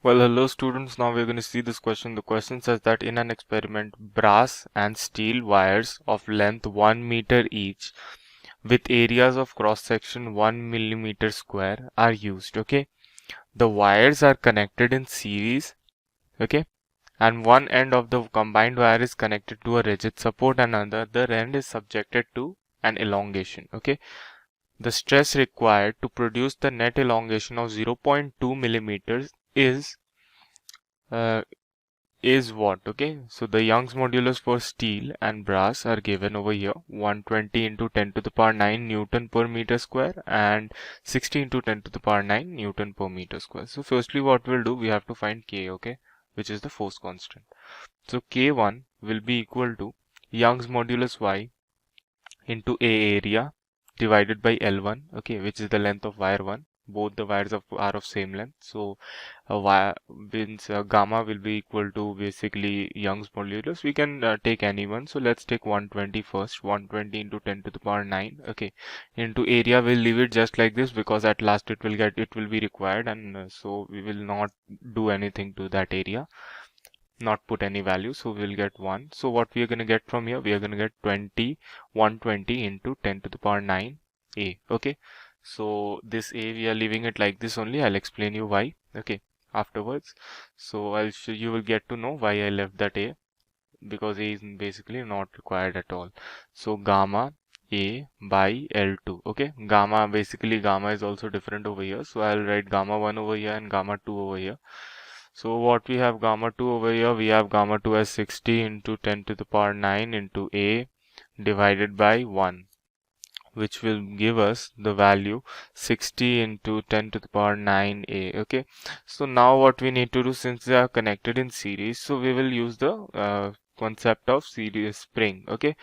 Well, hello students. Now we're going to see this question. The question says that in an experiment, brass and steel wires of length 1 meter each with areas of cross section 1 millimeter square are used. Okay, the wires are connected in series. Okay, and one end of the combined wire is connected to a rigid support and another end is subjected to an elongation. Okay, the stress required to produce the net elongation of 0.2 millimeters uh, is what? Okay, so the Young's modulus for steel and brass are given over here, 120 into 10 to the power 9 Newton per meter square and 60 into 10 to the power 9 Newton per meter square. So firstly what we'll do, we have to find K, okay, which is the force constant. So K1 will be equal to Young's modulus Y into A area divided by L1, okay, which is the length of wire 1. Both the wires are of same length, so wire means gamma will be equal to basically Young's modulus. We can take any one, so let's take 120 first. 120 into 10 to the power 9, okay, into area. We'll leave it just like this because at last it will be required, and so we will not do anything to that area, not put any value, so we'll get 1. So what we are going to get from here, we are going to get 120 into 10 to the power 9 A. Okay, so this A we are leaving it like this only. I'll explain you why, okay, afterwards. So you will get to know why I left that A, because A is basically not required at all. So gamma A by L2, okay, gamma is also different over here, so I'll write gamma 1 over here and gamma 2 over here. So what we have gamma 2 over here, we have gamma 2 as 60 into 10 to the power 9 into A divided by 1, which will give us the value 60 into 10 to the power 9A. Okay, so now what we need to do, since they are connected in series, so we will use the concept of series spring, okay,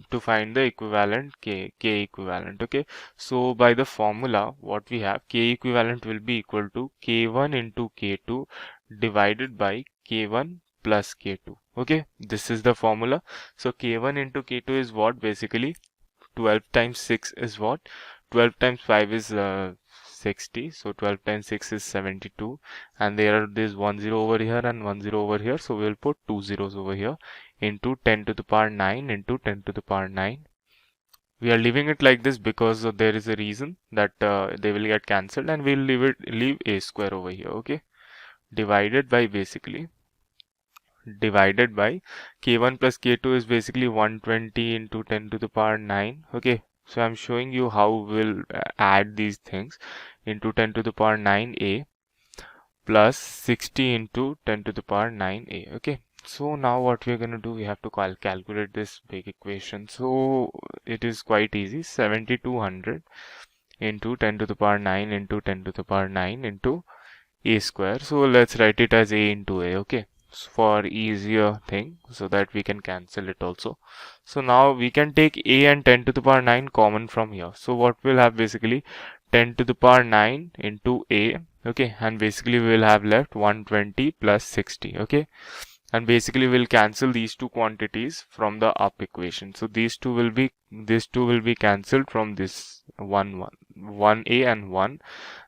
to find the equivalent K equivalent. Okay, so by the formula what we have, K equivalent will be equal to K1 into K2 divided by K1 plus K2. Okay, this is the formula. So K1 into K2 is what? Basically 12 times 6 is what? 12 times 5 is 60. So 12 times 6 is 72. And there are this 10 over here and 10 over here. So we will put 2 zeros over here into 10 to the power 9 into 10 to the power 9. We are leaving it like this because there is a reason that they will get cancelled, and we'll leave a square over here. Okay, divided by basically K1 plus K2 is basically 120 into 10 to the power 9. Okay, so I'm showing you how we'll add these things into 10 to the power 9A plus 60 into 10 to the power 9A. Okay, so now what we're going to do, we have to calculate this big equation. So it is quite easy, 7200 into 10 to the power 9 into 10 to the power 9 into A square. So let's write it as A into A. Okay, for easier thing, so that we can cancel it also. So now we can take A and 10 to the power 9 common from here. So what we'll have, basically 10 to the power 9 into A, okay, and basically we will have left 120 plus 60. Okay, and basically we'll cancel these two quantities from the up equation. So these two will be cancelled from this 1A and 1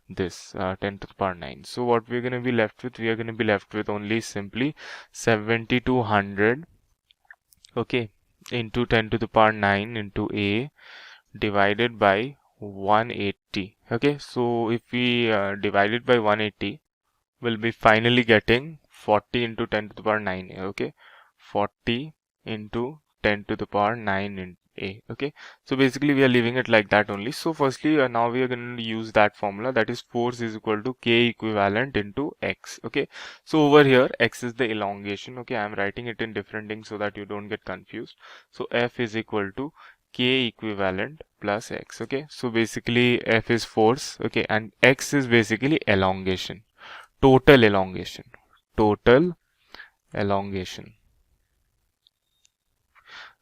this 10 to the power 9. So what we're going to be left with, we are going to be left with only simply 7200, okay, into 10 to the power 9 into A divided by 180. Okay, so if we divide it by 180, we'll be finally getting 40 into 10 to the power 9. Okay, 40 into 10 to the power 9 in A. Okay, so basically we are leaving it like that only. So firstly now we are going to use that formula, that is force is equal to K equivalent into X. Okay, so over here X is the elongation. Okay, I am writing it in different things so that you don't get confused. So F is equal to K equivalent plus X. Okay, so basically F is force, okay, and X is basically elongation, total elongation.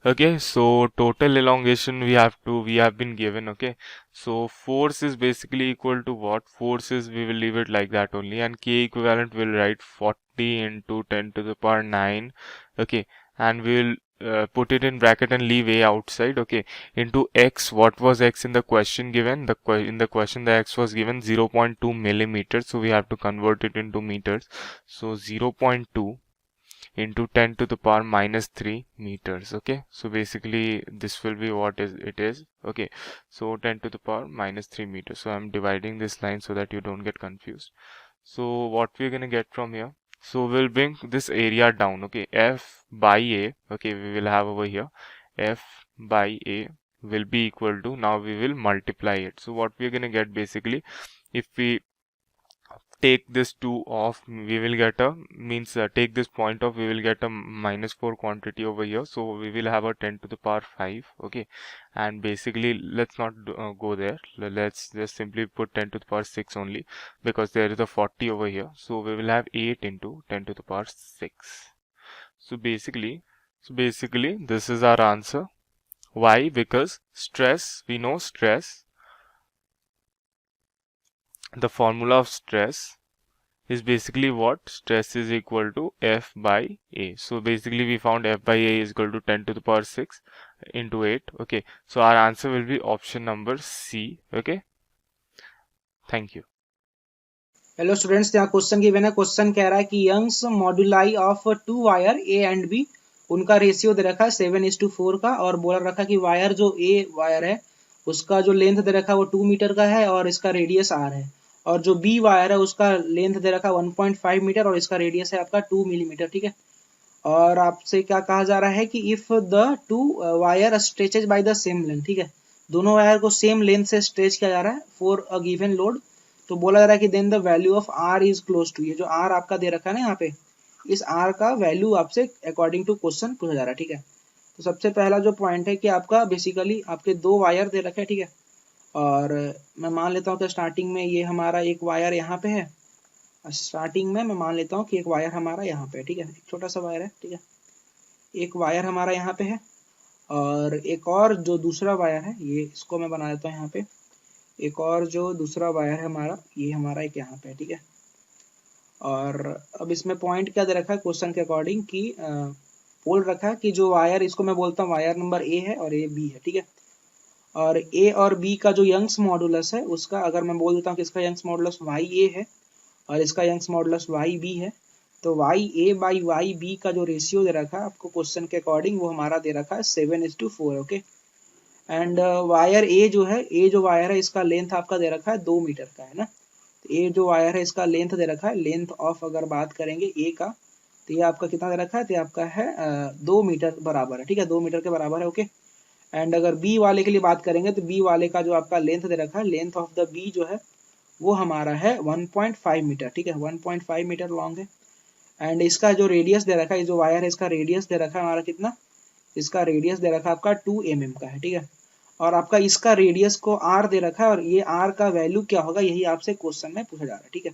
Okay, so total elongation we have been given. Okay, so force is basically equal to what? Force is, we will leave it like that only, and K equivalent will write 40 into 10 to the power 9. Okay, and we will put it in bracket and leave a outside, okay, into x. What was x in the question given? In the question the x was given 0.2 millimeters, so we have to convert it into meters. So 0.2 into 10 to the power minus 3 meters, okay. So basically this will be what it is, okay. So 10 to the power minus 3 meters. So I'm dividing this line so that you don't get confused. So what we're gonna get from here, so we'll bring this area down, okay. F by a, okay, we will have over here F by a will be equal to, now we will multiply it. So what we're gonna get basically, if we take this 2 off, we will get a, means take this point off, we will get a -4 quantity over here. So we will have a 10 to the power 5, okay. And basically let's not go there, let's just simply put 10 to the power 6 only, because there is a 40 over here. So we will have 8 into 10 to the power 6. So basically this is our answer. Why? Because stress, we know stress, the formula of stress is basically what? Stress is equal to F by A. So basically we found F by A is equal to 10 to the power 6 into 8. Okay. So our answer will be option number C. Okay. Thank you. Hello students, यहाँ question given है. Question कह रहा है कि Young's moduli of 2 wire A and B, उनका ratio दे रखा है 7:4 का, और बोल रखा कि वायर जो ए वायर है उसका जो लेंथ दे रखा है वो 2 मीटर का है और इसका रेडियस आर है, और जो बी वायर है उसका लेंथ दे रखा है 1.5 मीटर और इसका रेडियस है आपका 2 मिलीमीटर. ठीक है. और आपसे क्या कहा जा रहा है कि if the 2 wire stretches by the same length. ठीक है, दोनों वायर को सेम लेंथ से स्ट्रेच किया जा रहा है फॉर अ गिवन लोड. तो बोला जा रहा है कि then the value of R is close to, ये जो आर आपका दे रखा है ना यहाँ पे, इस आर का वैल्यू आपसे अकॉर्डिंग टू क्वेश्चन पूछा जा रहा है. ठीक है. तो सबसे पहला जो पॉइंट है कि आपका बेसिकली आपके 2 वायर दे रखे हैं. ठीक है. और मैं मान लेता हूँ कि स्टार्टिंग में ये हमारा एक वायर यहाँ पे है. स्टार्टिंग में मैं मान लेता हूँ कि एक वायर हमारा यहाँ पे है. ठीक है, एक छोटा सा वायर है. ठीक है, एक वायर हमारा यहाँ पे है और एक और जो दूसरा वायर है, ये इसको मैं बना देता हूँ यहाँ पे. एक और जो दूसरा वायर है हमारा, ये हमारा एक यहाँ पे है. ठीक है. और अब इसमें पॉइंट क्या दे रखा है क्वेश्चन के अकॉर्डिंग कि बोल रखा है कि जो वायर, इसको मैं बोलता हूँ वायर नंबर ए है और ए बी है. ठीक है. और ए और बी का जो यंग्स मॉडुलस है उसका अगर मैं बोल देता हूँ कि इसका यंग्स मॉडुलस वाई ए है और इसका यंग्स मॉडुलस वाई बी है, तो Y A by Y B का जो रेशियो दे रखा है आपको क्वेश्चन के अकॉर्डिंग वो हमारा दे रखा है 7:4. ओके. एंड वायर ए जो है, ए जो वायर है इसका लेंथ आपका दे रखा है 2 मीटर का है ना. तो ए जो वायर है इसका लेंथ दे रखा है, लेंथ ऑफ अगर बात करेंगे ए का, तो ये आपका कितना दे रखा है, तो ये आपका है 2 मीटर बराबर है. ठीक है, 2 मीटर के बराबर है. ओके. एंड अगर बी वाले के लिए बात करेंगे तो बी वाले का जो आपका लेंथ दे रखा है, लेंथ ऑफ द बी जो है वो हमारा है 1.5 मीटर. ठीक है, 1.5 मीटर लॉन्ग है. एंड इसका जो रेडियस दे रखा है, जो वायर है इसका रेडियस दे रखा है हमारा कितना, इसका रेडियस दे रखा है आपका 2 mm का है. ठीक है. और आपका इसका रेडियस को आर दे रखा है और ये आर का वैल्यू क्या होगा यही आपसे क्वेश्चन में पूछा जा रहा है. ठीक है.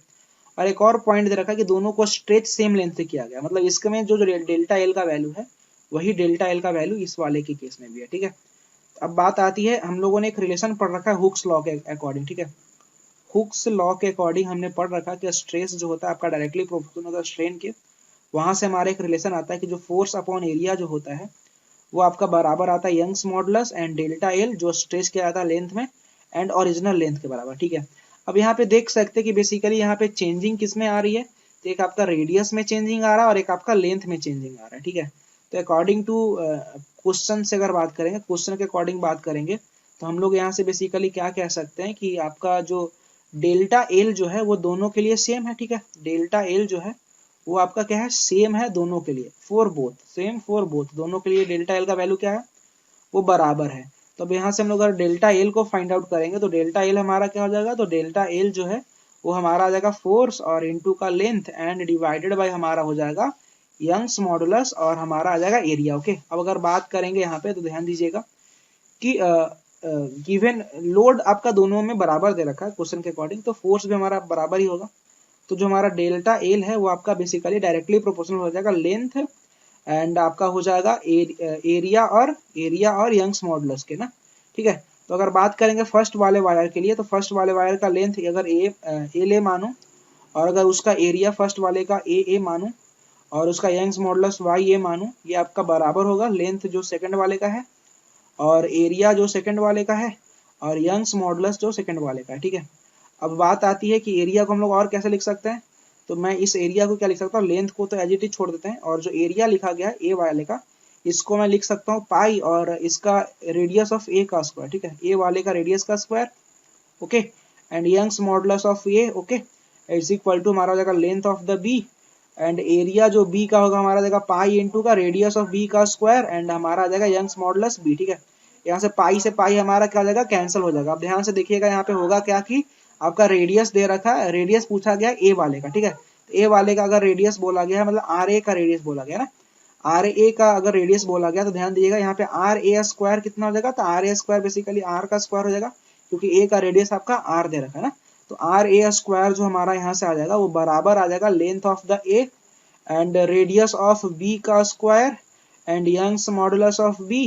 और एक और पॉइंट दे रखा है कि दोनों को स्ट्रेच सेम लेंथ से किया गया, मतलब इसमें जो डेल्टा एल का वैल्यू है वही डेल्टा एल का वैल्यू इस वाले के केस में भी है. ठीक है. अब बात आती है, हम लोगों ने एक रिलेशन पढ़ रखा है हुक्स लॉ के अकॉर्डिंग. ठीक है, हुक्स लॉ के अकॉर्डिंग हमने पढ़ रखा कि स्ट्रेस जो होता है आपका डायरेक्टली प्रोपोर्शनल होता है स्ट्रेन के. वहां से हमारा एक रिलेशन आता है कि जो फोर्स अपॉन एरिया जो होता है वो आपका बराबर आता है Young's modulus and delta L, जो स्ट्रेच किया जाता है लेंथ में, एंड ओरिजिनल लेंथ के बराबर. ठीक है. अब यहाँ पे देख सकते हैं कि बेसिकली यहाँ पे चेंजिंग किस में आ रही है, तो एक आपका रेडियस में चेंजिंग आ रहा है और एक आपका लेंथ में चेंजिंग आ रहा है. ठीक है. तो अकॉर्डिंग टू क्वेश्चन से अगर बात करेंगे, क्वेश्चन के अकॉर्डिंग बात करेंगे, तो हम लोग यहाँ से बेसिकली क्या कह सकते हैं कि आपका जो डेल्टा एल जो है वो दोनों के लिए सेम है. ठीक है, डेल्टा एल जो है वो आपका क्या है, सेम है दोनों के लिए, for both, same for both, दोनों के लिए डेल्टा एल का वैल्यू क्या है, वो बराबर है. तो अब यहाँ से हम लोग अगर डेल्टा एल को फाइंड आउट करेंगे तो डेल्टा एल हमारा क्या हो जाएगा, तो डेल्टा एल जो है वो हमारा आ जाएगा फोर्स और इनटू का लेंथ एंड डिवाइडेड बाय हमारा हो जाएगा यंग्स मॉडुलस और हमारा आ जाएगा एरिया. ओके. अब अगर बात करेंगे यहाँ पे तो ध्यान दीजिएगा कि गिवन लोड आपका दोनों में बराबर दे रखा है क्वेश्चन के अकॉर्डिंग, तो फोर्स भी हमारा बराबर ही होगा. तो जो हमारा डेल्टा एल है वो आपका बेसिकली डायरेक्टली प्रोपोर्शनल हो जाएगा लेंथ एंड आपका हो जाएगा एरिया और यंग्स मॉडुलस के ना. ठीक है. तो अगर बात करेंगे फर्स्ट वाले वायर के लिए, तो फर्स्ट वाले वायर का लेंथ अगर एल ए मानो और अगर उसका एरिया फर्स्ट वाले का ए मानो और उसका यंग्स मॉडुलस y ये मानूं, ये आपका बराबर होगा लेंथ जो सेकंड वाले का है और एरिया जो सेकंड वाले का है और यंग्स मॉडुलस जो सेकंड वाले का है, ठीक है। अब बात आती है कि एरिया को हम लोग और कैसे लिख सकते हैं, तो मैं इस एरिया को क्या लिख सकता हूँ, लेंथ को तो एज इट इज छोड़ देते हैं और जो एरिया लिखा गया है ए वाले का, इसको मैं लिख सकता हूँ पाई और इसका रेडियस ऑफ ए का स्क्वायर, ठीक है, ए वाले का रेडियस का square, okay. And Young's modulus of A, okay, is equal to हमारा हो जाएगा length of the B and area जो बी का होगा हमारा जाएगा पाई इंटू का रेडियस ऑफ बी का स्क्वायर एंड हमारा आ जाएगा यंग्स मॉडुलस बी, ठीक है। यहाँ से पाई हमारा क्या हो जाएगा, कैंसिल हो जाएगा। अब ध्यान से देखिएगा यहाँ पे होगा क्या कि आपका रेडियस दे रखा है, रेडियस पूछा गया ए वाले का, ठीक है। ए वाले का अगर रेडियस बोला गया है, मतलब आर ए का रेडियस बोला गया ना, आर ए का अगर रेडियस बोला गया तो ध्यान दीजिएगा यहाँ पे आर ए स्क्वायर कितना हो जाएगा, तो R A square basically R का स्क्वायर हो जाएगा क्योंकि ए का रेडियस आपका आर दे रखा है ना। तो आर ए स्क्वायर जो हमारा यहाँ से आ जाएगा वो बराबर आ जाएगा length of the A and radius of B का square and Young's modulus of B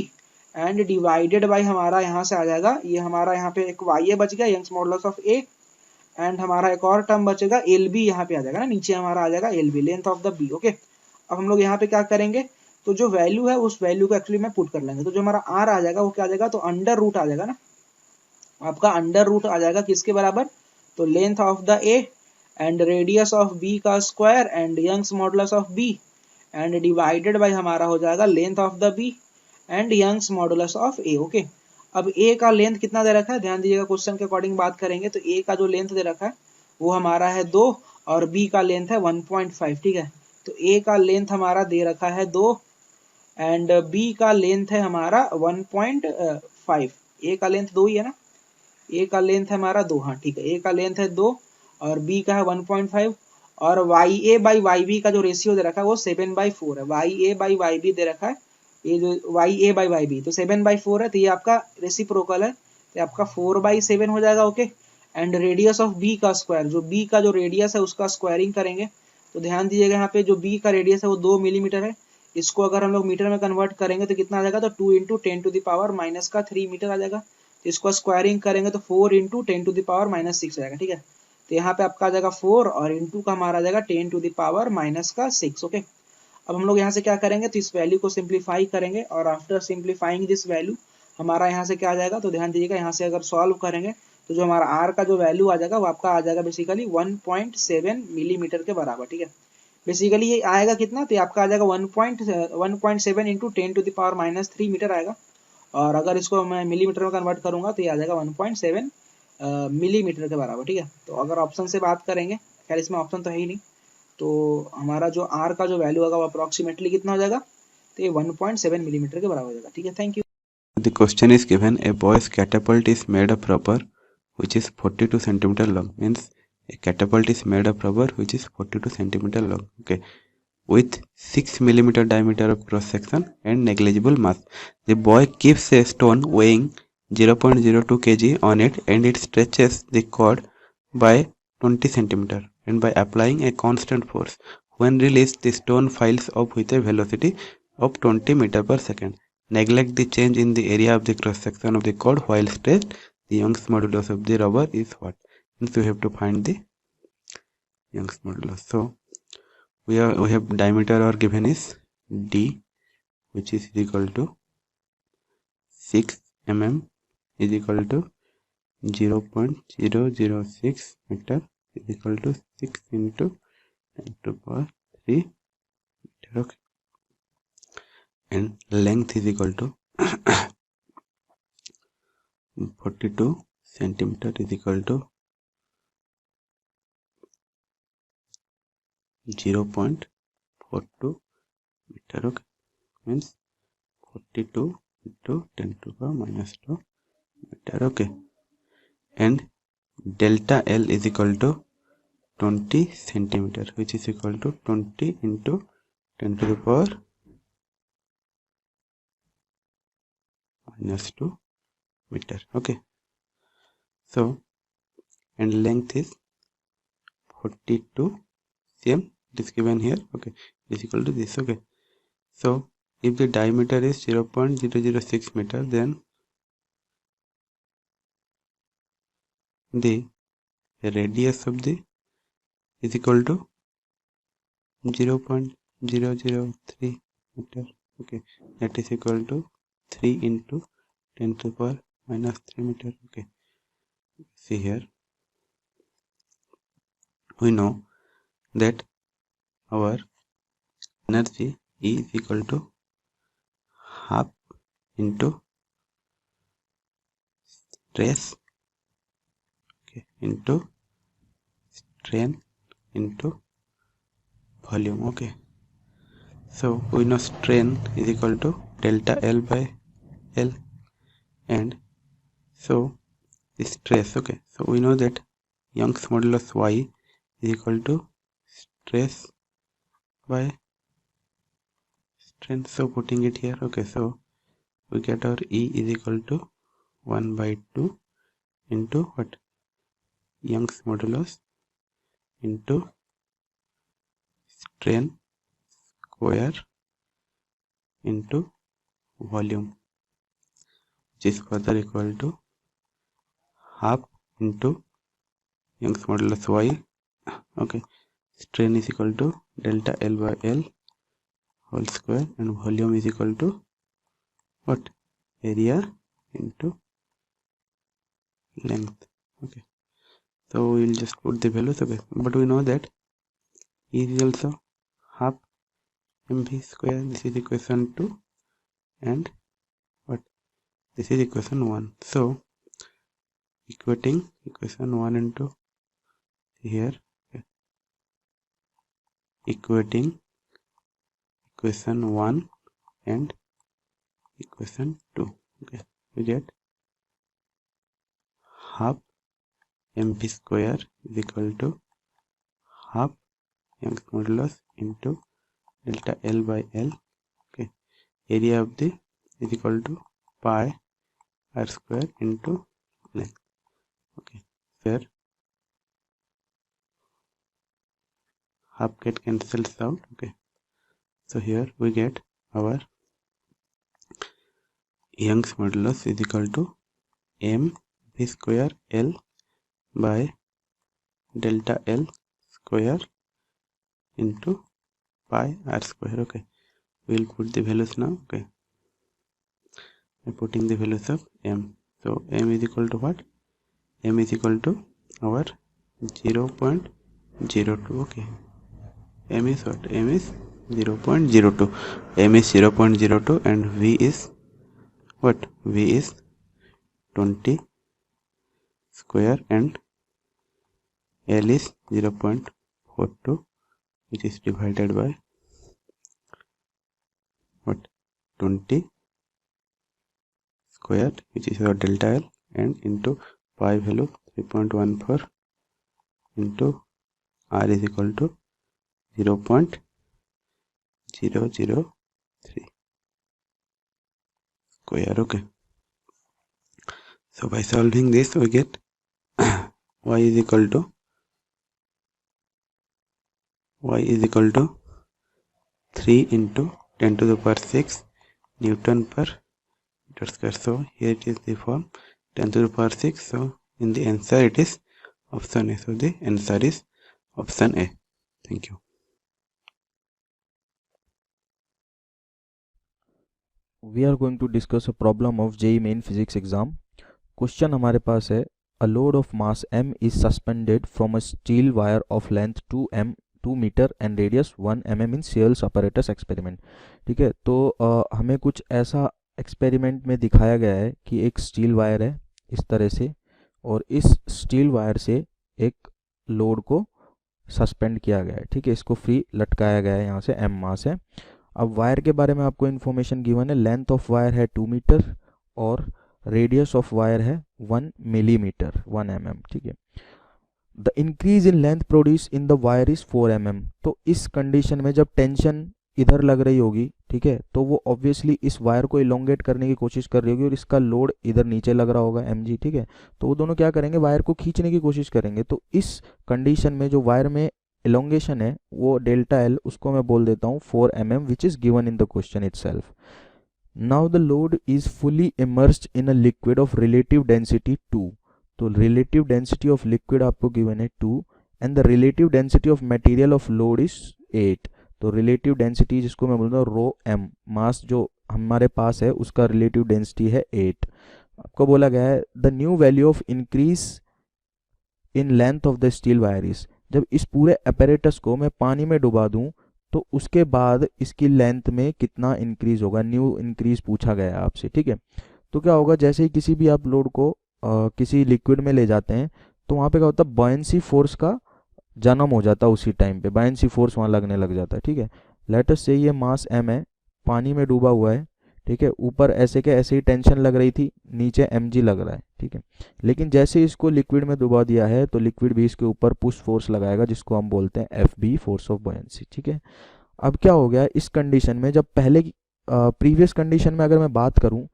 and divided by हमारा यहाँ से आ जाएगा, ये हमारा यहाँ पे एक वाई ए बच गया, Young's modulus of A and हमारा एक और टर्म बचेगा एल बी, यहाँ पे आ जाएगा ना, नीचे हमारा आ जाएगा L B, length of the B, okay. अब हम लोग यहाँ पे क्या करेंगे, तो जो वैल्यू है उस वैल्यू को एक्चुअली में पुट कर लेंगे, तो जो हमारा आर आ जाएगा वो क्या आ जाएगा, तो अंडर रूट आ जाएगा ना, आपका अंडर रूट आ जाएगा किसके बराबर, तो length of the A and radius of B का square and Young's modulus of B and divided by हमारा हो जाएगा length of the B and Young's modulus of A, okay. अब ए का लेंथ कितना दे रखा है, ध्यान दीजिएगा क्वेश्चन के अकॉर्डिंग बात करेंगे तो ए का जो लेंथ दे रखा है वो हमारा है 2 और बी का लेंथ है 1.5, ठीक है। तो ए का लेंथ हमारा दे रखा है 2 एंड बी का लेंथ है हमारा 1.5, ए का लेंथ 2 ही है ना, ए का लेंथ है हमारा 2, हाँ ठीक है, ए का लेंथ है 2 और बी का है 1.5 और Y A by Y B का जो रेशियो दे रखा है वो 7/4 है, Y A by Y B दे रखा है, ये जो Y A by Y B तो 7/4 है, तो ये आपका रेसिप्रोकल है, तो आपका 4/7 हो जाएगा, okay. And radius of B का स्क्वायर, जो बी का जो रेडियस है उसका स्क्वायरिंग करेंगे, तो ध्यान दीजिएगा यहाँ पे जो बी का रेडियस है वो 2 मिलीमीटर है, इसको अगर हम लोग मीटर में कन्वर्ट करेंगे तो कितना आ जाएगा, तो 2 इंटू 10⁻³ मीटर आ जाएगा, तो इसको स्क्वायरिंग करेंगे तो 4 इंटू 10⁻⁻6 आ जाएगा, ठीक है। तो यहाँ पे आपका आ जाएगा 4 और इंटू का हमारा आ जाएगा 10⁻⁻6, ओके। अब हम लोग यहाँ से क्या करेंगे, तो इस वैल्यू को सिंप्लीफाई करेंगे और आफ्टर सिंप्लीफाइंग दिस वैल्यू हमारा यहाँ से क्या आ जाएगा, तो ध्यान दीजिएगा यहाँ से अगर सॉल्व करेंगे तो जो हमारा आर का जो वैल्यू आ जाएगा वो आपका आ जाएगा बेसिकली 1.7 मिलीमीटर के बराबर, ठीक है। बेसिकली ये आएगा कितना, तो आपका आ जाएगा 1.7 इंटू 10⁻³ मीटर आएगा और अगर इसको मैं मिलीमीटर में कन्वर्ट करूंगा तो ये आ जाएगा 1.7 मिलीमीटर के बराबर, ठीक है। तो अगर ऑप्शन से बात करेंगे, खैर इसमें ऑप्शन तो है ही नहीं, तो हमारा जो आर का जो वैल्यू होगा वो अप्रोक्सीमेटली कितना हो जाएगा, तो ये 1.7 मिलीमीटर के बराबर हो जाएगा, ठीक है। Thank you. The question is given a boy's catapult is made of rubber which is 42 centimeter long. Means a catapult is made of rubber which is 42 centimeter long. Okay. With 6 millimeter diameter of cross section and negligible mass. The boy keeps a stone weighing 0.02 kg on it and it stretches the cord by 20 centimeter and by applying a constant force. When released, the stone flies off with a velocity of 20 meter per second. Neglect the change in the area of the cross section of the cord while stretched. The Young's modulus of the rubber is what? Means we have to find the Young's modulus. So we have diameter or given is d, which is equal to 6 mm is equal to 0.006 meter is equal to 6 into 10 to the power 3 meter. Okay. And length is equal to 42 centimeter is equal to 0.42 meter. Okay. Means 42 into 10 to the power minus 2 meter. Okay. And delta L is equal to 20 centimeter, which is equal to 20 into 10 to the power minus 2 meter. Okay. So, and length is 42 cm. It is given here. Okay. It is equal to this. Okay. So, if the diameter is 0.006 meter, then the radius of the is equal to 0.006 0.003 meter. Okay, that is equal to 3 into 10 to the power minus 3 meter. Okay, see here, we know that our energy E is equal to half into stress, okay, into strain into volume. Okay, so we know strain is equal to delta L by L, and so stress. Okay, so we know that Young's modulus Y is equal to stress by strain. So putting it here, okay, so we get our E is equal to 1 by 2 into what? Young's modulus into strain square into volume, which is further equal to half into Young's modulus Y. Okay, strain is equal to delta L by L whole square, and volume is equal to what? Area into length. Okay, so we will just put the values. Okay, but we know that E is also half mv square. This is equation 2, and what? This is equation 1. So equating equation 1 into here, okay, equating equation 1 and equation 2, okay, we get half mv square is equal to half Young's modulus into delta L by L. Okay, area of the is equal to pi r square into length. Okay, where half get cancels out. Okay, so here we get our Young's modulus is equal to m v square L by delta L square into pi r square. Okay, we will put the values now. Okay, I'm putting the values of m. So m is equal to what? M is equal to our 0.02. Okay, m is what? M is 0.02. M is 0.02 and V is what? V is 20 square and L is 0.42, which is divided by what? 20 square, which is our delta L, and into pi value 3.14 into r is equal to 0.003 square. Okay, so by solving this we get y is equal to 3 into 10 to the power 6 Newton per meter square. So here it is the form 10 to the power 6. So in the answer it is option A. So the answer is option A. Thank you. We are going to discuss a problem of JEE Main Physics exam. Question हमारे पास है a load of mass m is suspended from a steel wire of length 2 meter and radius 1 mm in Searles apparatus experiment. ठीक है, तो हमें कुछ ऐसा experiment में दिखाया गया है कि एक स्टील वायर है इस तरह से, और इस स्टील वायर से एक लोड को सस्पेंड किया गया है. ठीक है, इसको फ्री लटकाया गया है, यहाँ से m मास है. अब वायर के बारे में आपको इन्फॉर्मेशन गिवन है. लेंथ ऑफ वायर है 2 मीटर और रेडियस ऑफ वायर है 1 मिलीमीटर 1 mm. ठीक है, the increase in length produce in the wire is 4 mm. तो इस कंडीशन में जब टेंशन इधर लग रही होगी, ठीक है, तो वो ऑब्वियसली इस वायर को इलोंगेट करने की कोशिश कर रही होगी और इसका लोड इधर नीचे लग रहा होगा mg. ठीक है, तो वो दोनों क्या करेंगे, वायर को खींचने की कोशिश करेंगे. तो इस कंडीशन में जो वायर में elongation है वो डेल्टा एल, उसको मैं बोल देता हूँ 4 mm, which is given in the question itself. Now the load is fully immersed in a liquid of relative density 2. तो रिलेटिव डेंसिटी ऑफ लिक्विड आपको गिवन है 2 and the relative density of material of load is 8. तो relative density जिसको मैं बोलता हूँ रो M, मास जो हमारे पास है उसका रिलेटिव डेंसिटी है 8। आपको बोला गया है the new value of increase in length of the steel wire is, जब इस पूरे अपैरेटस को मैं पानी में डुबा दूं तो उसके बाद इसकी लेंथ में कितना इंक्रीज होगा, न्यू इंक्रीज पूछा गया है आपसे, ठीक है। तो क्या होगा, जैसे ही किसी भी आप लोड को किसी लिक्विड में ले जाते हैं तो वहाँ पे क्या होता है, बॉयंसी फोर्स का जन्म हो जाता है, उसी टाइम पे बॉयंसी फोर्स वहाँ लगने लग जाता है, ठीक है। लेट अस से ये मास m है, पानी में डूबा हुआ है, ठीक है, ऊपर ऐसे के ऐसे ही टेंशन लग रही थी, नीचे mg लग रहा है, ठीक है। लेकिन जैसे ही इसको लिक्विड में डुबा दिया है तो लिक्विड भी इसके ऊपर पुश फोर्स लगाएगा जिसको हम बोलते हैं FB, फोर्स ऑफ बॉयंसी, ठीक है। अब क्या हो गया इस कंडीशन में, जब पहले प्रीवियस कंडीशन में अगर मैं बात करूं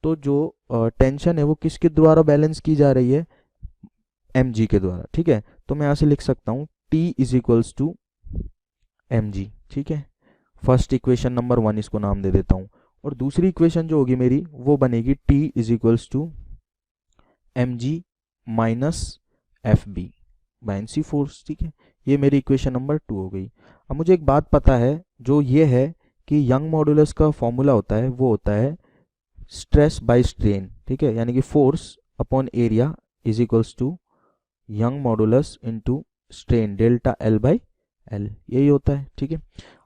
तो जो टेंशन है वो किसके द्वारा बैलेंस की जा रही है, mg के द्वारा, ठीक है। तो मैं यहाँ से लिख सकता हूँ T is equals to mg, ठीक है। फर्स्ट इक्वेशन नंबर 1 इसको नाम दे देता हूँ, और दूसरी इक्वेशन जो होगी मेरी वो बनेगी T is equals to mg minus FB, buoyancy force, ठीक है। ये मेरी इक्वेशन नंबर 2 हो गई। अब मुझे एक बात पता है, जो ये है कि यंग मॉडुलस का फॉर्मूला होता है वो होता है स्ट्रेस बाय स्ट्रेन, ठीक है, यानी कि force upon area is equals to Young modulus into strain delta L by L, यही होता है, ठीक है।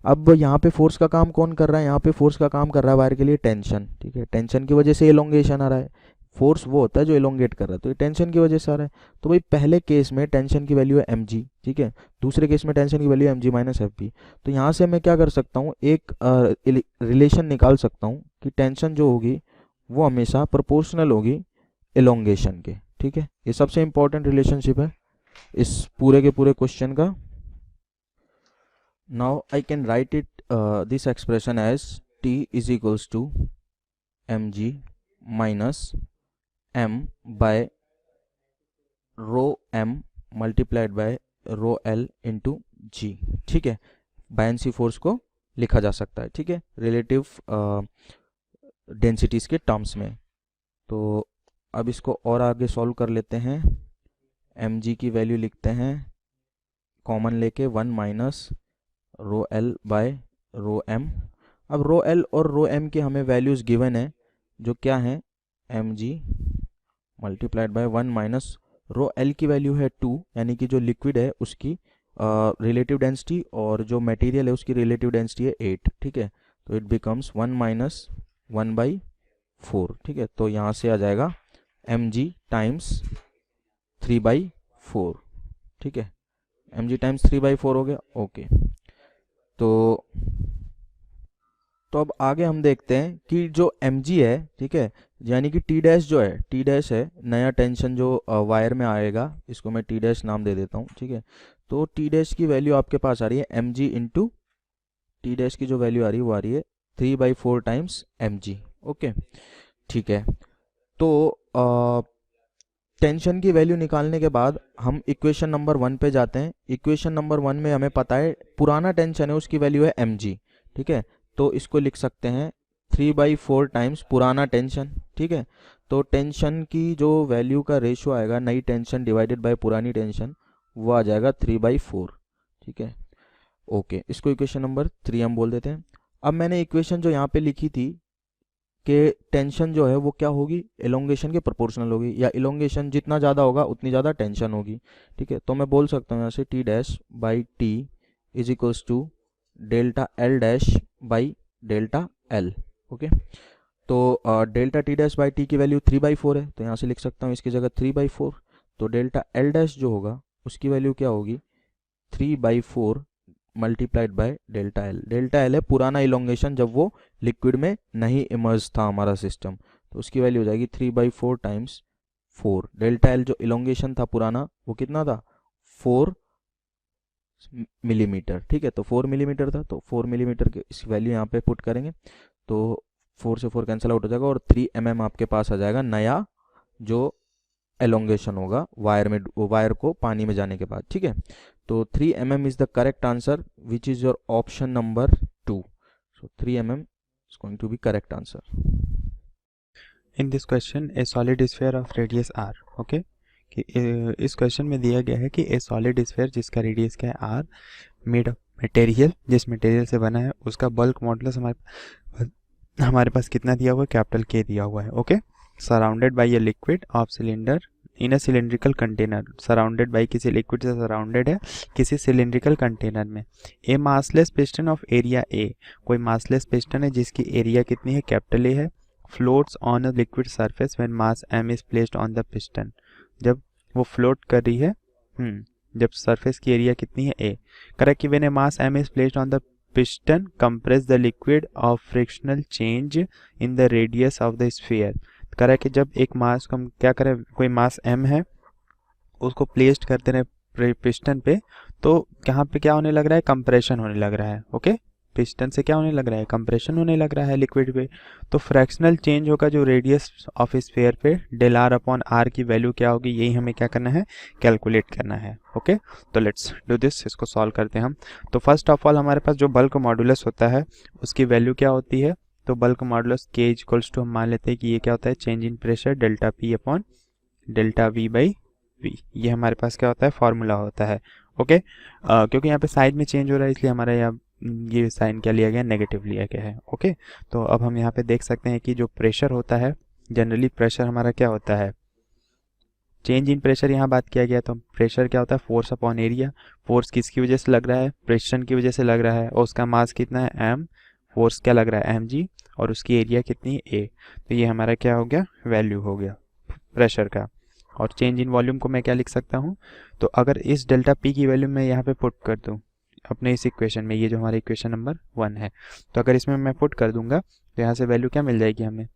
अब यहाँ पे फोर्स का काम कौन कर रहा है, यहाँ पे फोर्स का काम कर रहा है वायर के लिए टेंशन, ठीक है। टेंशन की वजह से एलोंगेशन आ रहा है, फोर्स वो होता है जो एलोंगेट कर रहा है, तो ये टेंशन की वजह से आ रहा है। तो भाई पहले केस में टेंशन की वैल्यू है mg, ठीक है, दूसरे केस में टेंशन की वैल्यू है mg माइनस FB। तो यहाँ से मैं क्या कर सकता हूँ, एक रिलेशन निकाल सकता हूँ कि टेंशन जो होगी वो हमेशा प्रोपोर्शनल होगी एलोंगेशन के, ठीक है। ये सबसे इंपॉर्टेंट रिलेशनशिप है इस पूरे के पूरे क्वेश्चन का। Now I can write it this expression as T is equals to mg minus m by rho m multiplied by rho l into g, ठीक है। बायंसी फोर्स को लिखा जा सकता है, ठीक है, रिलेटिव डेंसिटीज के टर्म्स में। तो अब इसको और आगे सॉल्व कर लेते हैं। mg की वैल्यू लिखते हैं कॉमन लेके 1 minus rho L by rho M. अब रो एल और रो एम की हमें वैल्यूज़ गिवन है जो क्या है, mg multiplied by 1 minus rho L की वैल्यू है 2, यानी कि जो लिक्विड है उसकी रिलेटिव डेंसिटी और जो मटेरियल है उसकी रिलेटिव डेंसिटी है 8, ठीक है। तो इट बिकम्स 1 माइनस 1 बाई 4, ठीक है। तो यहाँ से आ जाएगा mg टाइम्स 3/4, ठीक है, mg टाइम्स 3/4 हो गया, ओके। तो अब आगे हम देखते हैं कि जो mg है, ठीक है, यानी कि t डैश जो है, t डैश है नया टेंशन जो वायर में आएगा, इसको मैं t डैश नाम दे देता हूँ, ठीक है। तो t डैश की वैल्यू आपके पास आ रही है mg इंटू t डैश की जो वैल्यू आ रही है वो आ रही है 3/4 टाइम्स mg, ओके, ठीक है। तो टेंशन की वैल्यू निकालने के बाद हम इक्वेशन नंबर 1 पे जाते हैं। इक्वेशन नंबर 1 में हमें पता है पुराना टेंशन है उसकी वैल्यू है mg, ठीक है। तो इसको लिख सकते हैं 3/4 टाइम्स पुराना टेंशन, ठीक है। तो टेंशन की जो वैल्यू का रेशियो आएगा नई टेंशन डिवाइडेड बाय पुरानी टेंशन, वो आ जाएगा 3/4, ठीक है, ओके। इसको इक्वेशन नंबर 3 हम बोल देते हैं। अब मैंने इक्वेशन जो यहाँ पे लिखी थी कि टेंशन जो है वो क्या होगी, एलोंगेशन के प्रोपोर्शनल होगी, या एलोंगेशन जितना ज़्यादा होगा उतनी ज़्यादा टेंशन होगी, ठीक है। तो मैं बोल सकता हूँ यहाँ से T dash by T is equals to delta L dash by delta L, okay. तो delta T dash by T की वैल्यू 3/4 है, तो यहाँ से लिख सकता हूँ इसकी जगह 3/4। तो डेल्टा L डैश जो होगा उसकी वैल्यू क्या होगी, 3/4 multiplied by delta L। Delta L है पुराना इलोंगेशन जब वो लिक्विड में नहीं इमर्ज था हमारा सिस्टम, तो उसकी वैल्यू हो जाएगी 3/4 टाइम्स 4। डेल्टा L जो इलोंगेशन था पुराना वो कितना था, 4 मिलीमीटर, ठीक है। तो 4 मिलीमीटर था, तो 4 मिलीमीटर की इस वैल्यू यहाँ पे पुट करेंगे तो 4 से 4 कैंसिल आउट हो जाएगा, और 3 mm आपके पास आ जाएगा नया जो एलोंगेशन होगा वायर में, वायर को पानी में जाने के बाद, ठीक है। तो 3 mm is the correct answer, which is your option number 2. So 3 mm is going to be correct answer. In this question a solid sphere of radius r, okay, कि इस क्वेश्चन में दिया गया है कि ए सॉलिड स्फीयर जिसका radius क्या है r, मेड मटेरियल जिस मटेरियल से बना है उसका बल्क मॉडुलस हमारे पास कितना दिया हुआ है, कैपिटल के दिया हुआ है। Okay, surrounded by a liquid of cylinder in a cylindrical container, surrounded by किसी लिक्विड से सराउंडेड है किसी सिलेंड्रिकल कंटेनर में। A massless piston of area A, कोई मासलेस पिस्टन है जिसकी एरिया कितनी है, कैपिटल ए है। Floats on a liquid surface when mass M is placed on the piston, जब वो फ्लोट कर रही है, जब सरफेस की एरिया कितनी है ए। करेक्ट कि when a mass M is placed on the piston compress the liquid of frictional change in the radius of the sphere। करें कि जब एक मास को हम क्या करें, कोई मास m है उसको प्लेस्ड करते रहे पिस्टन पे, तो यहाँ पे क्या होने लग रहा है, कंप्रेशन होने लग रहा है। ओके, पिस्टन से क्या होने लग रहा है, कंप्रेशन होने लग रहा है लिक्विड पे। तो फ्रैक्शनल चेंज होगा जो रेडियस ऑफ स्फीयर पे, डेल आर अपॉन आर की वैल्यू क्या होगी, यही हमें क्या करना है, कैलकुलेट करना है। ओके, तो लेट्स डू दिस, इसको सॉल्व करते हैं हम। तो फर्स्ट ऑफ ऑल हमारे पास जो बल्क मॉडुलस होता है उसकी वैल्यू क्या होती है, तो बल्क मॉडुलस के इक्वल्स टू हम मान लेते हैं कि ये क्या होता है, change in pressure delta P upon delta V by V, ये हमारे पास क्या होता है, फॉर्मूला होता है। ओके, क्योंकि यहाँ पे साइड में चेंज हो रहा है इसलिए हमारा यहाँ ये साइन क्या लिया गया, नेगेटिव लिया गया है। ओके, तो अब हम यहाँ पे देख सकते हैं कि जो प्रेशर होता है, जनरली प्रेशर हमारा क्या होता है, चेंज इन प्रेशर यहाँ बात किया गया, तो प्रेशर क्या होता है, फोर्स अपॉन एरिया। फोर्स किसकी वजह से लग रहा है, प्रेशर की वजह से लग रहा है, और उसका मास कितना है m, फोर्स क्या लग रहा है mg, और उसकी एरिया कितनी है a। तो ये हमारा क्या हो गया, वैल्यू हो गया प्रेशर का। और चेंज इन वॉल्यूम को मैं क्या लिख सकता हूँ, तो अगर इस डेल्टा पी की वैल्यू मैं यहाँ पे पुट कर दूँ अपने इस इक्वेशन में, ये जो हमारा इक्वेशन नंबर 1 है, तो अगर इसमें मैं पुट कर दूंगा तो यहाँ से वैल्यू क्या मिल जाएगी हमें,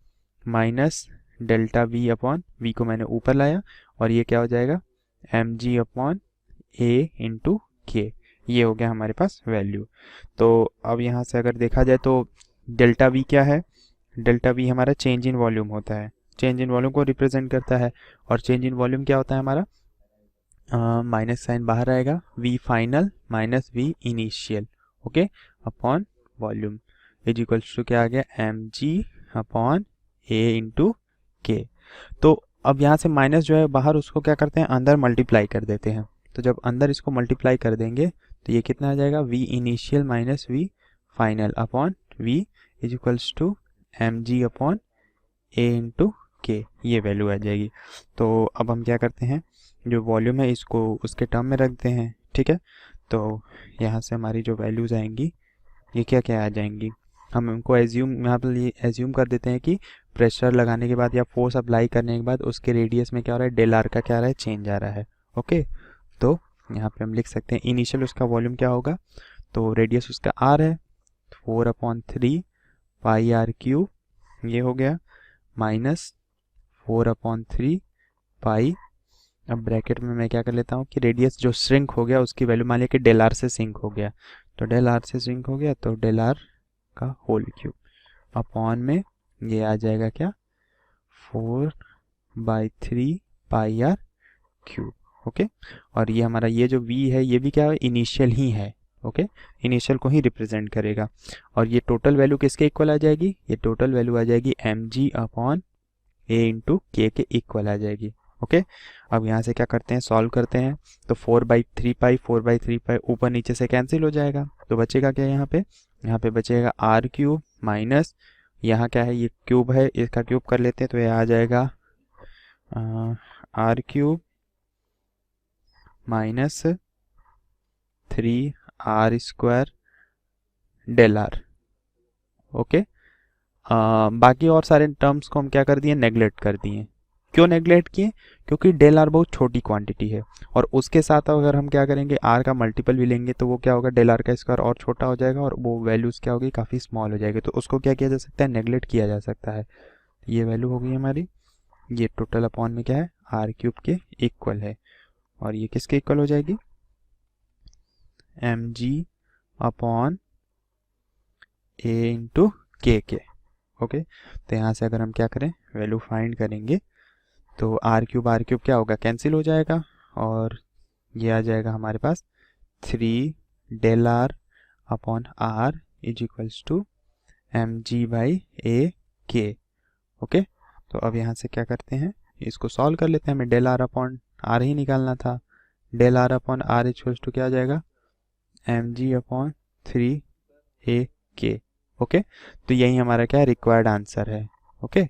minus delta V upon V को मैंने ऊपर लाया, और ये क्या हो जाएगा, M G upon A into K, ये हो गया हमारे पास वैल्यू। तो अब यहाँ से अगर देखा जाए तो डेल्टा वी क्या है, डेल्टा वी हमारा चेंज इन वॉल्यूम होता है, चेंज इन वॉल्यूम को रिप्रेजेंट करता है। और चेंज इन वॉल्यूम क्या होता है हमारा, माइनस साइन बाहर आएगा, V final minus V initial, okay, upon volume is equals to क्या आ गया, M G upon A into K. तो अब यहाँ से माइनस जो है बाहर, उसको क्या करते हैं, अंदर मल्टीप्लाई कर देते हैं। तो जब अंदर इसको मल्टीप्लाई कर देंगे तो ये कितना आ जाएगा, V initial minus V final upon V is equals to M G upon A into K, ये वैल्यू आ जाएगी। तो अब हम क्या करते हैं, जो वॉल्यूम है इसको उसके टर्म में रखते हैं, ठीक है। तो यहाँ से हमारी जो वैल्यूज़ आएंगी ये क्या क्या आ जाएंगी, हम उनको एज्यूम यहाँ पर एज्यूम कर देते हैं कि प्रेशर लगाने के बाद या फोर्स अप्लाई करने के बाद उसके रेडियस में क्या हो रहा है, डेल आर का क्या आ रहा है, चेंज आ रहा है। ओके, तो यहाँ पे हम लिख सकते हैं इनिशियल उसका वॉल्यूम क्या होगा, तो रेडियस उसका आर है, 4/3 पाई आर क्यूब, ये हो गया, माइनस 4/3 पाई, अब ब्रैकेट में मैं क्या कर लेता हूँ कि रेडियस जो श्रिंक हो गया उसकी वैल्यू मान लिया कि डेल आर से सिंक हो गया, तो डेल आर से सिंक हो गया तो डेल आर का होल क्यूब अपॉन में ये आ जाएगा क्या, 4/3 पाई आर क्यूब। ओके, और ये हमारा ये जो v है ये भी क्या है, इनिशियल ही है। ओके, इनिशियल को ही रिप्रेजेंट करेगा। और ये टोटल वैल्यू किसके इक्वल आ जाएगी, ये टोटल वैल्यू आ जाएगी M G upon A into के इक्वल आ जाएगी। ओके, अब यहाँ से क्या करते हैं, सॉल्व करते हैं। तो 4/3 पाई ऊपर नीचे से कैंसिल हो जाएगा, तो बचेगा क्या यहाँ पे बचेगा आर क्यूब माइनस, यहाँ क्या है, ये क्यूब है, इसका क्यूब कर लेते हैं तो ये आ जाएगा R cube minus 3r square del R. Okay, बाकी और सारे टर्म्स को हम क्या कर दिए, नेगलेक्ट कर दिए। क्यों नेगलेक्ट किए, क्योंकि डेल आर बहुत छोटी क्वांटिटी है, और उसके साथ अगर हम क्या करेंगे, आर का मल्टीपल भी लेंगे तो वो क्या होगा, डेल आर का स्क्वायर और छोटा हो जाएगा और वो वैल्यूज़ क्या होगी, काफ़ी स्मॉल हो जाएगी। तो उसको क्या किया जा सकता है, नेगलेक्ट किया जा सकता है। ये वैल्यू हो गई हमारी, ये टोटल अपॉन में क्या है, आर क्यूब के इक्वल है, और ये किसके इक्वल हो जाएगी, M G upon A into के। ओके, तो यहाँ से अगर हम क्या करें, वैल्यू फाइंड करेंगे तो आर क्यूब क्या होगा, कैंसिल हो जाएगा, और ये आ जाएगा हमारे पास 3 del R upon R is equals to M G by A के। ओके, तो अब यहाँ से क्या करते हैं, इसको सॉल्व कर लेते हैं। हमें डेल आर अपॉन आर ही निकालना था, del R upon R equals to क्या आ जाएगा, mg/3ak। ओके, तो यही हमारा क्या रिक्वायर्ड आंसर है। ओके,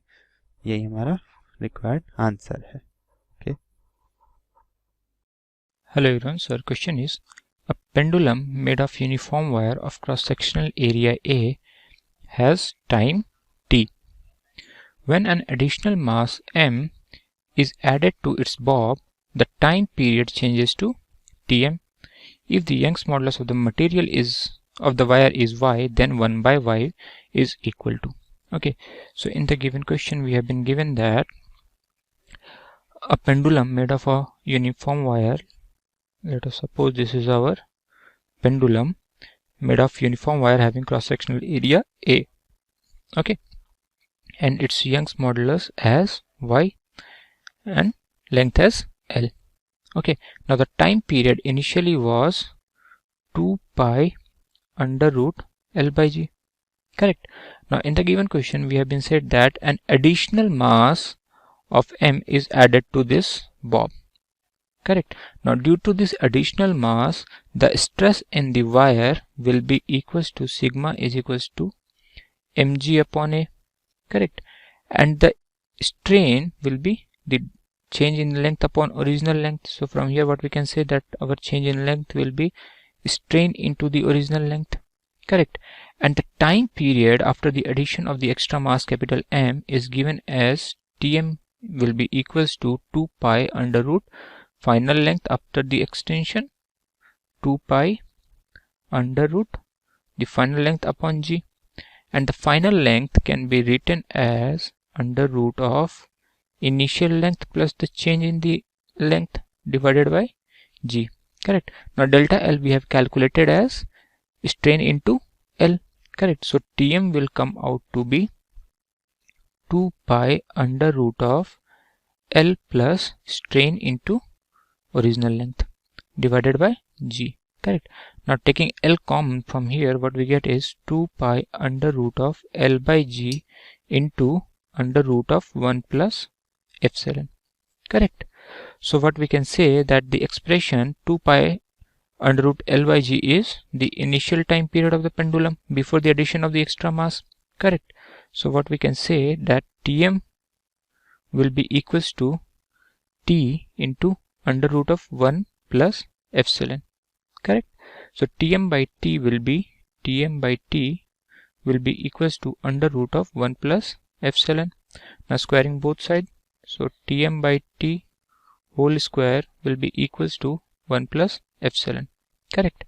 यही हमारा रिक्वायर्ड आंसर है। Okay, Hello everyone, so our question is, a pendulum made of uniform wire of cross-sectional area A has time t. When an additional mass m is added to its bob, the time period changes to tm. If the Young's modulus of the material of the wire is y, then 1 by y is equal to. Okay, so in the given question we have been given that a pendulum made of a uniform wire, let us suppose this is our pendulum made of uniform wire having cross-sectional area A. Okay, and its Young's modulus as y and length as L. Okay, now the time period initially was 2 pi under root L by G. Correct. Now in the given question we have been said that an additional mass of m is added to this bob. Correct. Now due to this additional mass, the stress in the wire will be equals to sigma is equals to mg upon a. Correct. And the strain will be the change in length upon original length. So from here what we can say that our change in length will be strain into the original length. Correct. And the time period after the addition of the extra mass capital M is given as Tm will be equals to 2 pi under root final length after the extension 2 pi under root the final length upon G, and the final length can be written as under root of initial length plus the change in the length divided by G. Correct. Now delta L we have calculated as strain into L. Correct. So Tm will come out to be 2 pi under root of L plus strain into original length divided by G. Correct. Now taking L common from here, what we get is 2 pi under root of L by G into under root of 1 plus epsilon. Correct. So what we can say that the expression 2 pi under root L by G is the initial time period of the pendulum before the addition of the extra mass. Correct. So what we can say that Tm will be equals to T into under root of 1 plus epsilon. Correct. So Tm by T will be equals to under root of 1 plus epsilon. Now squaring both sides, so Tm by T whole square will be equals to 1 plus epsilon. Correct.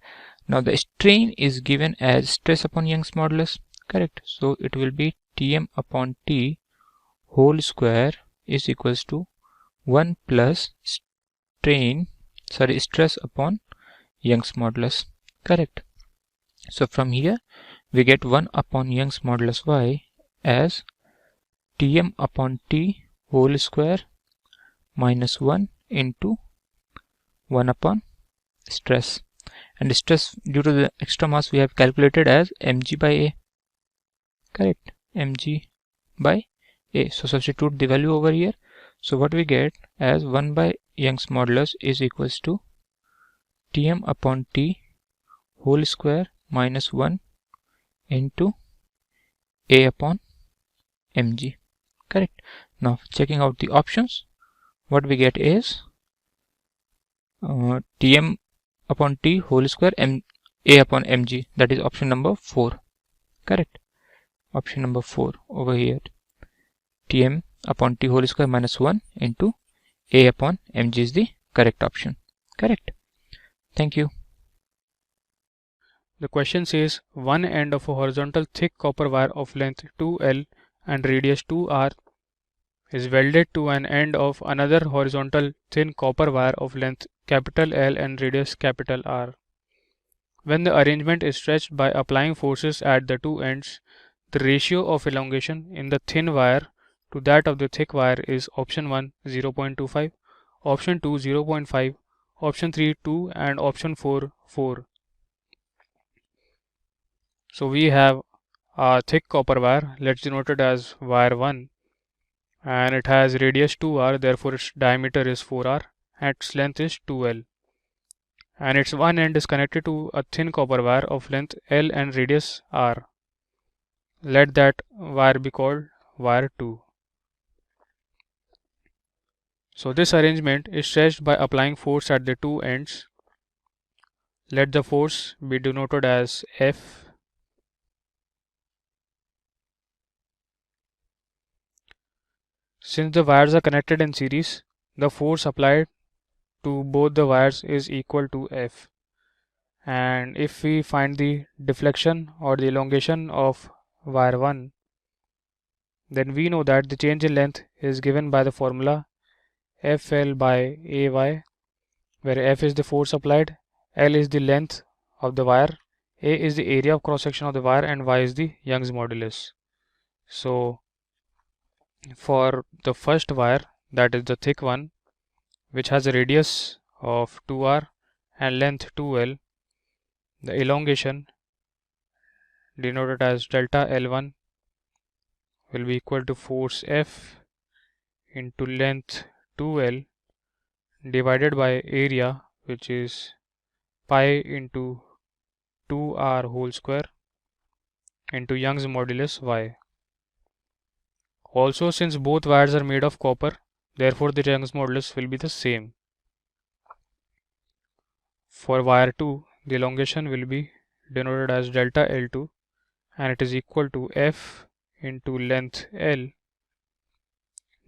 Now the strain is given as stress upon Young's modulus. Correct. So it will be Tm upon T whole square is equals to 1 plus stress upon Young's modulus. Correct. So from here we get 1 upon Young's modulus y as Tm upon T whole square minus 1 into 1 upon stress, and stress due to the extra mass we have calculated as mg by a. Correct. Mg by a. So substitute the value over here. So what we get as 1 by Young's modulus is equals to Tm upon T whole square minus 1 into a upon mg. Correct. Now checking out the options, what we get is Tm upon T whole square a upon mg, that is option number 4. Correct. Option number 4 over here, Tm upon T whole square minus 1 into a upon mg is the correct option. Correct. Thank you. The question says one end of a horizontal thick copper wire of length 2L and radius 2R is welded to an end of another horizontal thin copper wire of length capital L and radius capital R. When the arrangement is stretched by applying forces at the two ends, the ratio of elongation in the thin wire to that of the thick wire is option 1 0.25, option 2 0.5, option 3 2 and option 4 4. So we have a thick copper wire, let's denote it as wire 1, and it has radius 2R, therefore its diameter is 4R and its length is 2L. and its one end is connected to a thin copper wire of length L and radius R. Let that wire be called wire 2. So this arrangement is stretched by applying force at the two ends. Let the force be denoted as F. Since the wires are connected in series, the force applied to both the wires is equal to F. And if we find the deflection or the elongation of wire 1, then we know that the change in length is given by the formula FL by AY, where F is the force applied, L is the length of the wire, A is the area of cross section of the wire, and Y is the Young's modulus. So for the first wire, that is the thick one, which has a radius of 2r and length 2l, the elongation denoted as delta L1 will be equal to force F into length 2l divided by area, which is pi into 2r whole square into Young's modulus Y. Also, since both wires are made of copper, therefore the Young's modulus will be the same. For wire 2, the elongation will be denoted as delta L2, and it is equal to F into length L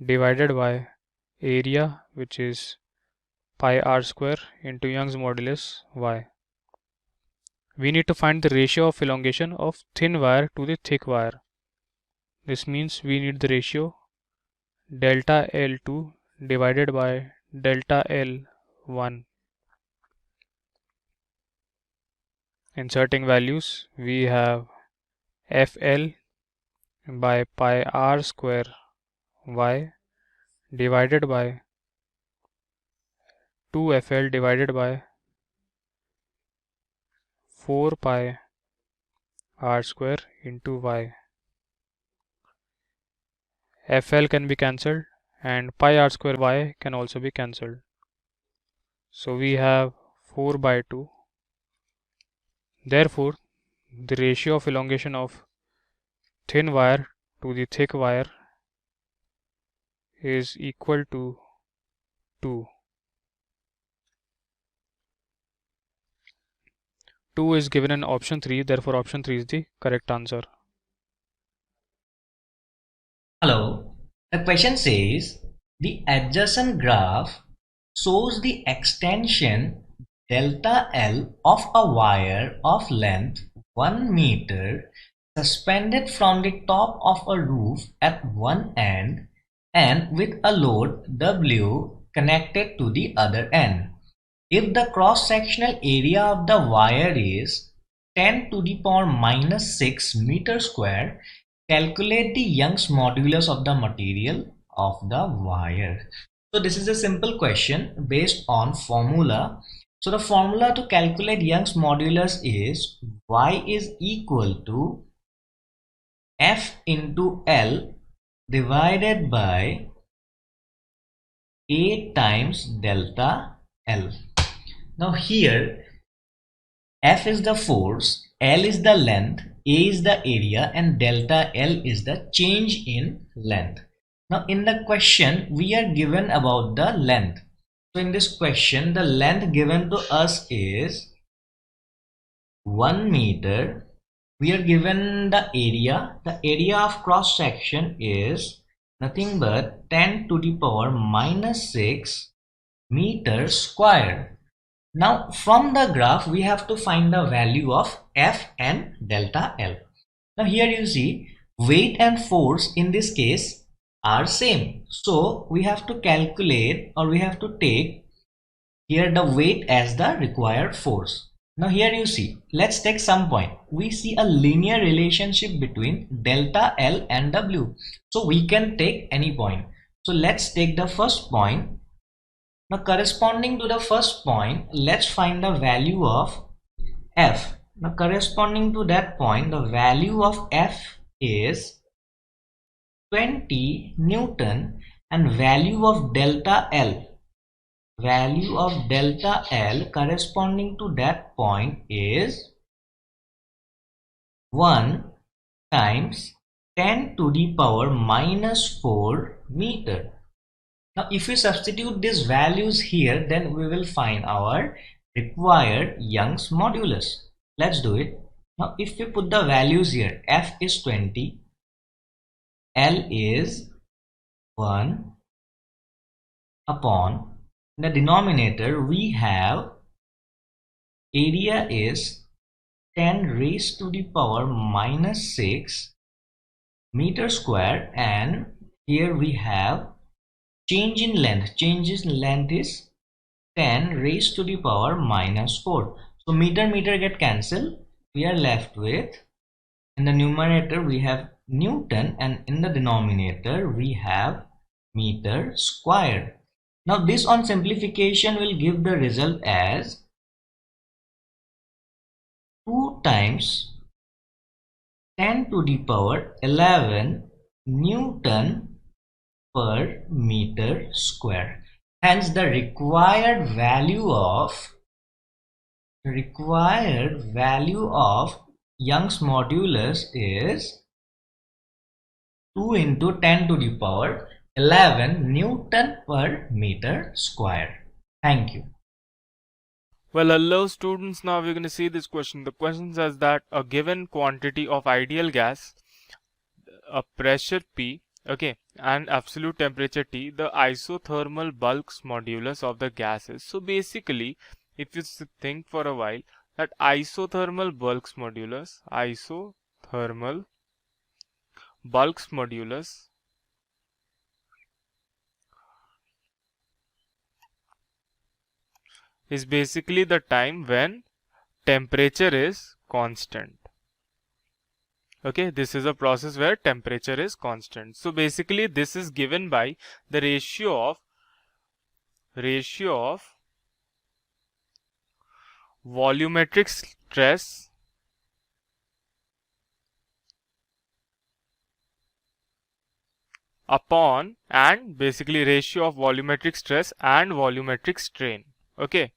divided by area, which is pi r square into Young's modulus Y. We need to find the ratio of elongation of thin wire to the thick wire. This means we need the ratio delta L2 divided by delta L1. Inserting values, we have FL by pi r square Y divided by 2FL divided by 4 pi r square into Y. FL can be cancelled and pi r square Y can also be cancelled. So we have 4 by 2. Therefore, the ratio of elongation of thin wire to the thick wire is equal to 2. 2 is given in option 3, therefore option 3 is the correct answer. Hello, the question says the adjacent graph shows the extension delta L of a wire of length 1 meter suspended from the top of a roof at one end and with a load W connected to the other end. If the cross-sectional area of the wire is 10 to the power minus 6 meter square, calculate the Young's modulus of the material of the wire. So this is a simple question based on formula. So the formula to calculate Young's modulus is Y is equal to F into L divided by A times delta L. Now here F is the force, L is the length, A is the area, and delta L is the change in length. Now in the question we are given about the length. So in this question the length given to us is 1 meter. We are given the area. The area of cross section is nothing but 10 to the power minus 6 meters square. Now from the graph we have to find the value of F and delta L. Now here you see weight and force in this case are same. So we have to calculate, or we have to take here the weight as the required force. Now here you see, let's take some point. We see a linear relationship between delta L and W. So we can take any point. So let's take the first point. Now corresponding to the first point, let's find the value of F. Now corresponding to that point, the value of F is 20 Newton and value of delta L value of delta L corresponding to that point is 1 times 10 to the power minus 4 meter. Now if we substitute these values here, then we will find our required Young's modulus. Let's do it. Now if we put the values here, F is 20, L is 1 upon the denominator we have area is 10 raised to the power minus 6 meter square, and here we have change in length. Change in length is 10 raised to the power minus 4. So meter get cancelled. We are left with, in the numerator we have Newton, and in the denominator we have meter square. Now this on simplification will give the result as 2 times 10 to the power 11 Newton per meter square. Hence the required value of Young's modulus is 2 into 10 to the power 11 Newton per meter square. Thank you. Well, hello students, now we're going to see this question. The question says that a given quantity of ideal gas, a pressure P, okay, and absolute temperature T, the isothermal bulk modulus of the gas is. So basically, if you think for a while, that isothermal bulk modulus is basically the time when temperature is constant. Okay, this is a process where temperature is constant. So basically this is given by the ratio of volumetric stress upon, and basically ratio of volumetric stress and volumetric strain. Okay.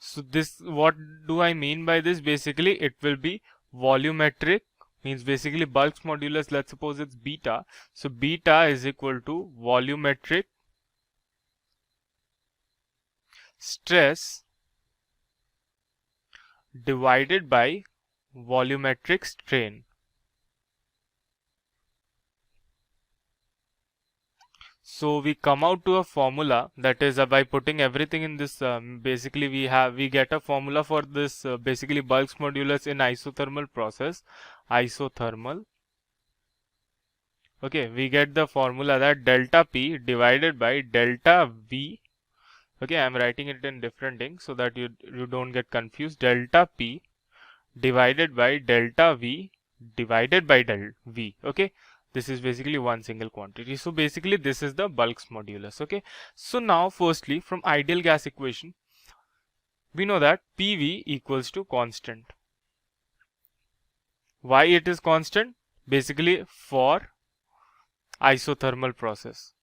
So this, what do I mean by this? Basically it will be volumetric, means basically bulk modulus, let's suppose it's beta. So beta is equal to volumetric stress divided by volumetric strain. So we come out to a formula, that is by putting everything in this, basically we get a formula for this basically bulk modulus in isothermal process, isothermal. Okay, we get the formula that delta P divided by delta V. Okay, I am writing it in different things so that you don't get confused. Delta P divided by delta V divided by del V. Okay. This is basically one single quantity. So basically this is the bulk modulus. Okay. So now firstly, from ideal gas equation, we know that PV equals to constant. Why it is constant? Basically for isothermal process.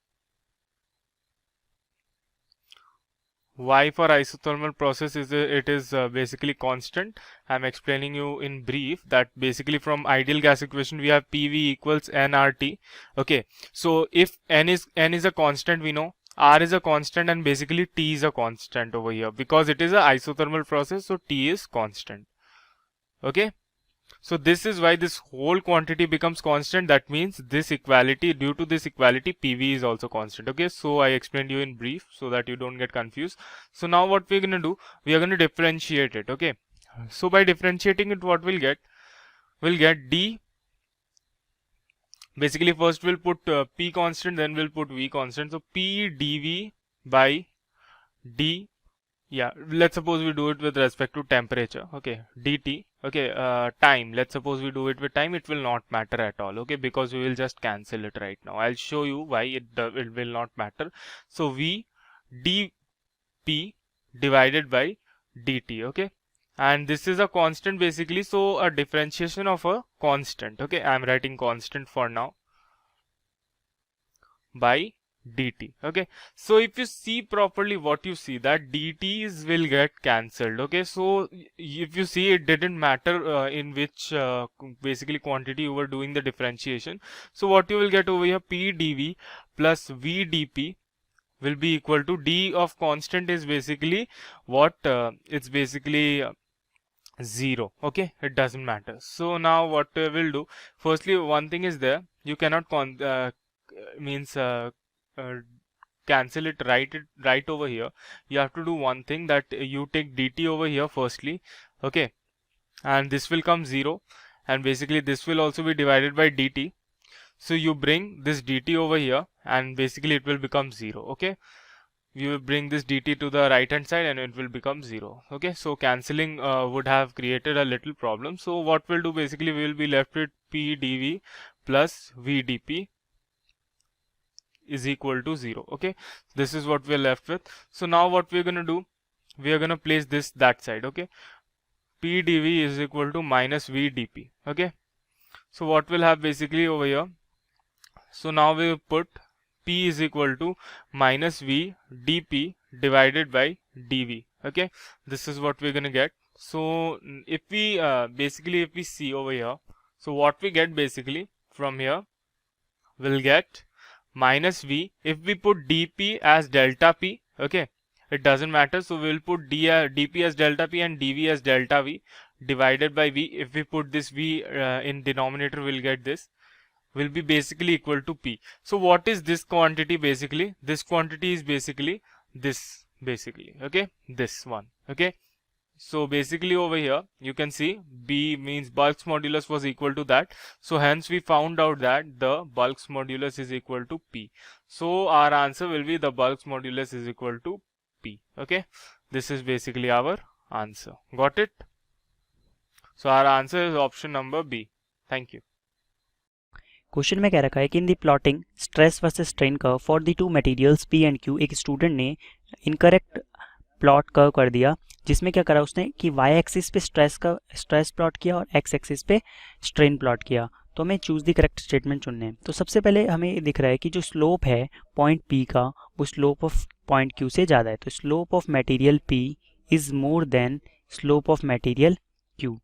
Why for isothermal process is it is basically constant? I am explaining you in brief that basically from ideal gas equation we have PV equals nRT. Okay, so if n is a constant, we know R is a constant, and basically T is a constant over here because it is a isothermal process, so T is constant. Okay, so this is why this whole quantity becomes constant. That means this equality, due to this equality, PV is also constant. Okay, so I explained you in brief so that you don't get confused. So now what we're going to do, we are going to differentiate it. Okay, so by differentiating it, what we'll get D. Basically first we'll put P constant, then we'll put V constant. So P dV by D. Yeah, let's suppose we do it with respect to temperature. Okay, dt. Okay, time, let's suppose we do it with time, it will not matter at all. Okay, because we will just cancel it right now. I'll show you why it will not matter. So V dP divided by dt. Okay, and this is a constant basically, so a differentiation of a constant. Okay, I'm writing constant for now, by dt. Okay, so if you see properly, what you see that dt's will get cancelled. Okay, so if you see, it didn't matter in which basically quantity you were doing the differentiation. So what you will get over here, p dv plus v dp will be equal to d of constant is basically what it's basically 0. Okay, it doesn't matter. So now what we'll do, firstly, one thing is there, you cannot means cancel it right over here. You have to do one thing, that you take dt over here firstly. Okay, and this will come 0, and basically this will also be divided by dt. So you bring this dt over here, and basically it will become 0. Okay, you will bring this dt to the right hand side and it will become 0. Okay, so cancelling would have created a little problem. So what we'll do, basically we will be left with p dv plus v dp is equal to 0. Okay, this is what we're left with. So now what we're going to do, we are going to place this that side. Okay, p dv is equal to minus v dp. Okay, so what we'll have basically over here, so now we put p is equal to minus v dp divided by dv. Okay, this is what we're gonna get. So if we basically if we see over here, so what we get basically from here, we'll get minus v. If we put dp as delta p, okay, it doesn't matter, so we'll put dp as delta p and dv as delta v divided by v. If we put this v in denominator, we'll get this will be basically equal to p. So what is this quantity? Basically this quantity is basically this, basically, okay, this one. Okay, so basically over here you can see b means Bulk's modulus was equal to that, so hence we found out that the Bulk's modulus is equal to p. So our answer will be the Bulk's modulus is equal to p. Okay, this is basically our answer. Got it? So our answer is option number B. Thank you. Question में कह रखा है कि in the plotting stress versus strain curve for the two materials P and Q, एक student ने incorrect plot curve कर दिया, जिसमें क्या करा उसने कि वाई एक्सिस पे स्ट्रेस प्लॉट किया और एक्स एक्सिस पे स्ट्रेन प्लॉट किया। तो हमें चूज द करेक्ट स्टेटमेंट चुनने हैं। तो सबसे पहले हमें दिख रहा है कि जो स्लोप है पॉइंट पी का, वो स्लोप ऑफ पॉइंट क्यू से ज़्यादा है। तो slope of material P is more than slope of material Q.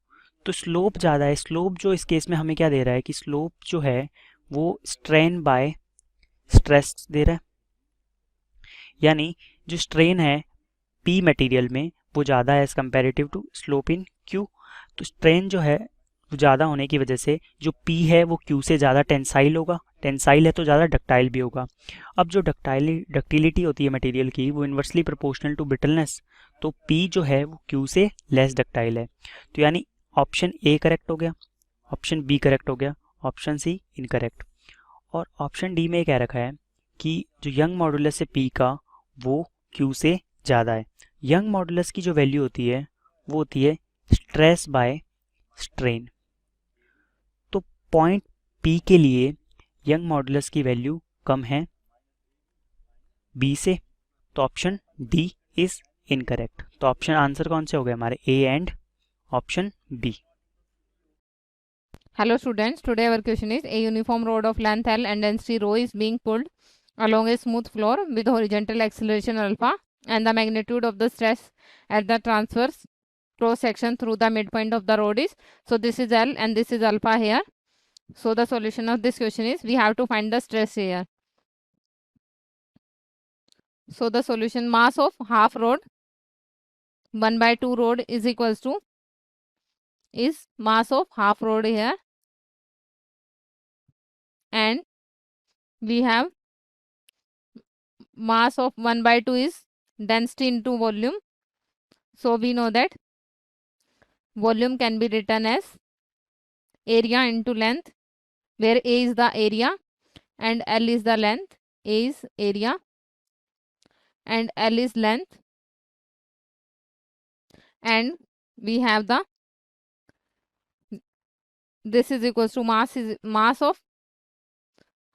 तो स्लोप ज़्यादा है। स्लोप जो इस केस में हमें क्या दे रहा है कि स्लोप जो है वो स्ट्रेन बाय स्ट्रेस दे रहा है, यानी जो स्ट्रेन है पी मटेरियल में वो ज़्यादा है as comparative to slope in Q. तो स्ट्रेन जो है वो ज़्यादा होने की वजह से जो पी है वो क्यू से ज़्यादा टेंसाइल होगा, टेंसाइल है तो ज़्यादा डक्टाइल भी होगा। अब जो डक्टिलिटी होती है मटेरियल की वो इन्वर्सली प्रोपोर्शनल टू ब्रिटलनेस, तो पी जो है वो क्यू से लेस डक्टाइल है। तो यानी ऑप्शन ए करेक्ट हो गया, ऑप्शन बी करेक्ट हो गया, ऑप्शन सी इनकरेक्ट। और ऑप्शन डी में ये कह रखा है कि जो यंग मॉडुलस है पी का वो क्यू से ज़्यादा है। यंग मॉडुलस की जो वैल्यू होती है वो होती है स्ट्रेस बाय स्ट्रेन। तो पॉइंट पी के लिए यंग मॉडुलस की वैल्यू कम है बी से, तो ऑप्शन डी इज इनकरेक्ट। तो ऑप्शन आंसर कौन से हो गए हमारे, A and option B. Hello students, today our question is a uniform rod of length L and density rho is being pulled along a smooth floor with horizontal acceleration alpha and the magnitude of the stress at the transverse cross section through the midpoint of the rod is, so this is L and this is alpha here. So the solution of this question is we have to find the stress here. So the solution, mass of half rod 1/2 rod is equals to is mass of half rod here, and we have mass of 1/2 is density into volume. So we know that volume can be written as area into length, where A is the area and L is the length. A is area and L is length, and we have the this is equals to mass of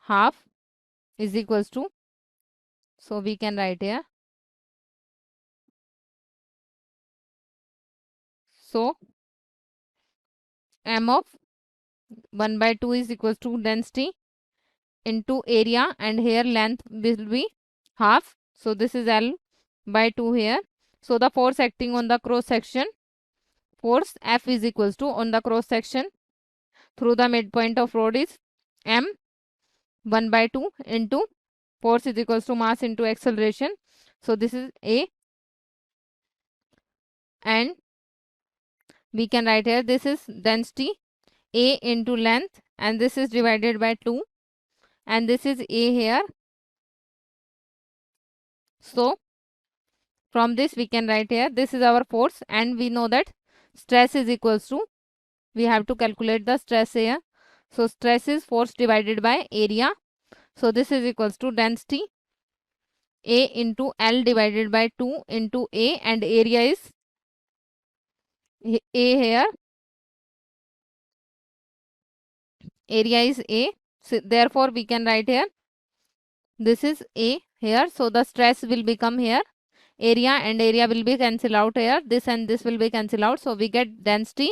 half is equals to, so we can write here, so m of 1/2 is equals to density into area, and here length will be half. So this is L by 2 here. So the force acting on the cross section, force F is equals to on the cross section through the midpoint of rod is M 1 by 2 into force is equals to mass into acceleration. So this is A, and we can write here this is density A into length, and this is divided by 2, and this is A here. So from this we can write here this is our force, and we know that stress is equals to, we have to calculate the stress here. So stress is force divided by area. So this is equals to density A into L divided by 2 into A, and area is A here. Area is A. So therefore we can write here this is A here. So the stress will become here area, and area will be cancel out here. This and this will be cancel out. So we get density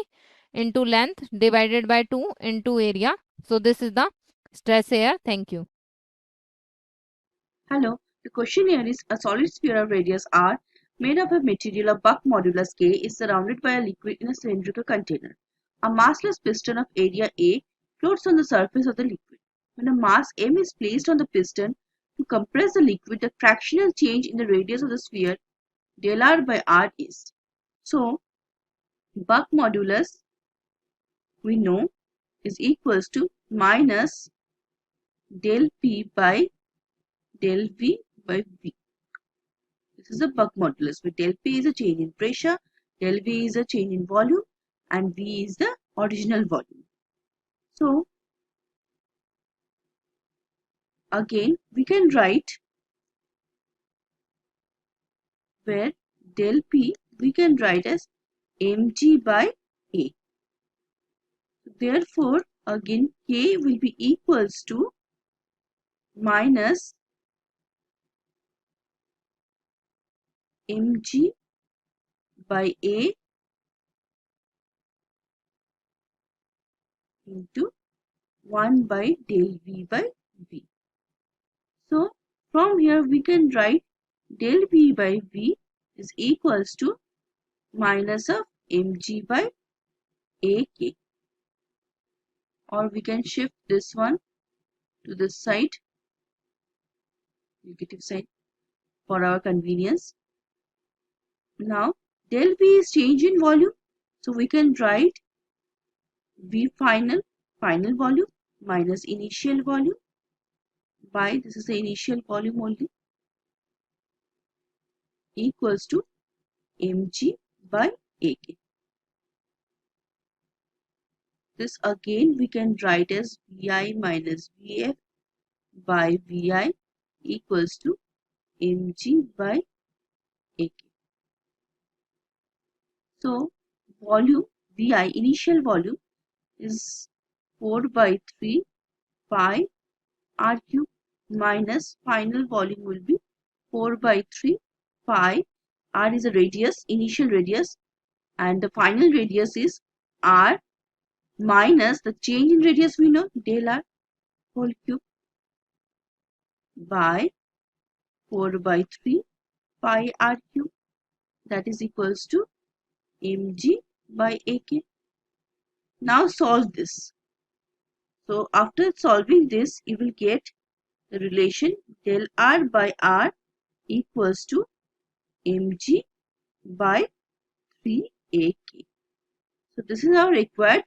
into length divided by 2 into area. So this is the stress here. Thank you. Hello, the question here is a solid sphere of radius r made of a material of Buck modulus k is surrounded by a liquid in a cylindrical container. A massless piston of area A floats on the surface of the liquid. When a mass m is placed on the piston to compress the liquid, the fractional change in the radius of the sphere del r by r is. So, Buck modulus we know is equals to minus del p by del v by v. This is the Buck modulus, where del p is a change in pressure, del v is a change in volume, and v is the original volume. So, again we can write where del p we can write as mg by a. Therefore, again k will be equals to minus mg by a into 1 by del v by v. So, from here we can write del v by v is equals to minus of mg by ak. Or we can shift this one to this side, negative side, for our convenience. Now, del v is change in volume, so we can write v final, final volume, minus initial volume by, this is the initial volume only, equals to mg by ak. This again we can write as vi minus vf by vi equals to mg by ak. So, volume vi, initial volume, is 4 by 3 pi r cube, minus final volume will be 4 by 3 pi, r is a radius, initial radius, and the final radius is r, minus the change in radius we know, del r whole cube, by 4 by 3 pi r cube, that is equals to mg by ak. Now solve this. So after solving this, you will get the relation del r by r equals to mg by 3ak. So this is our required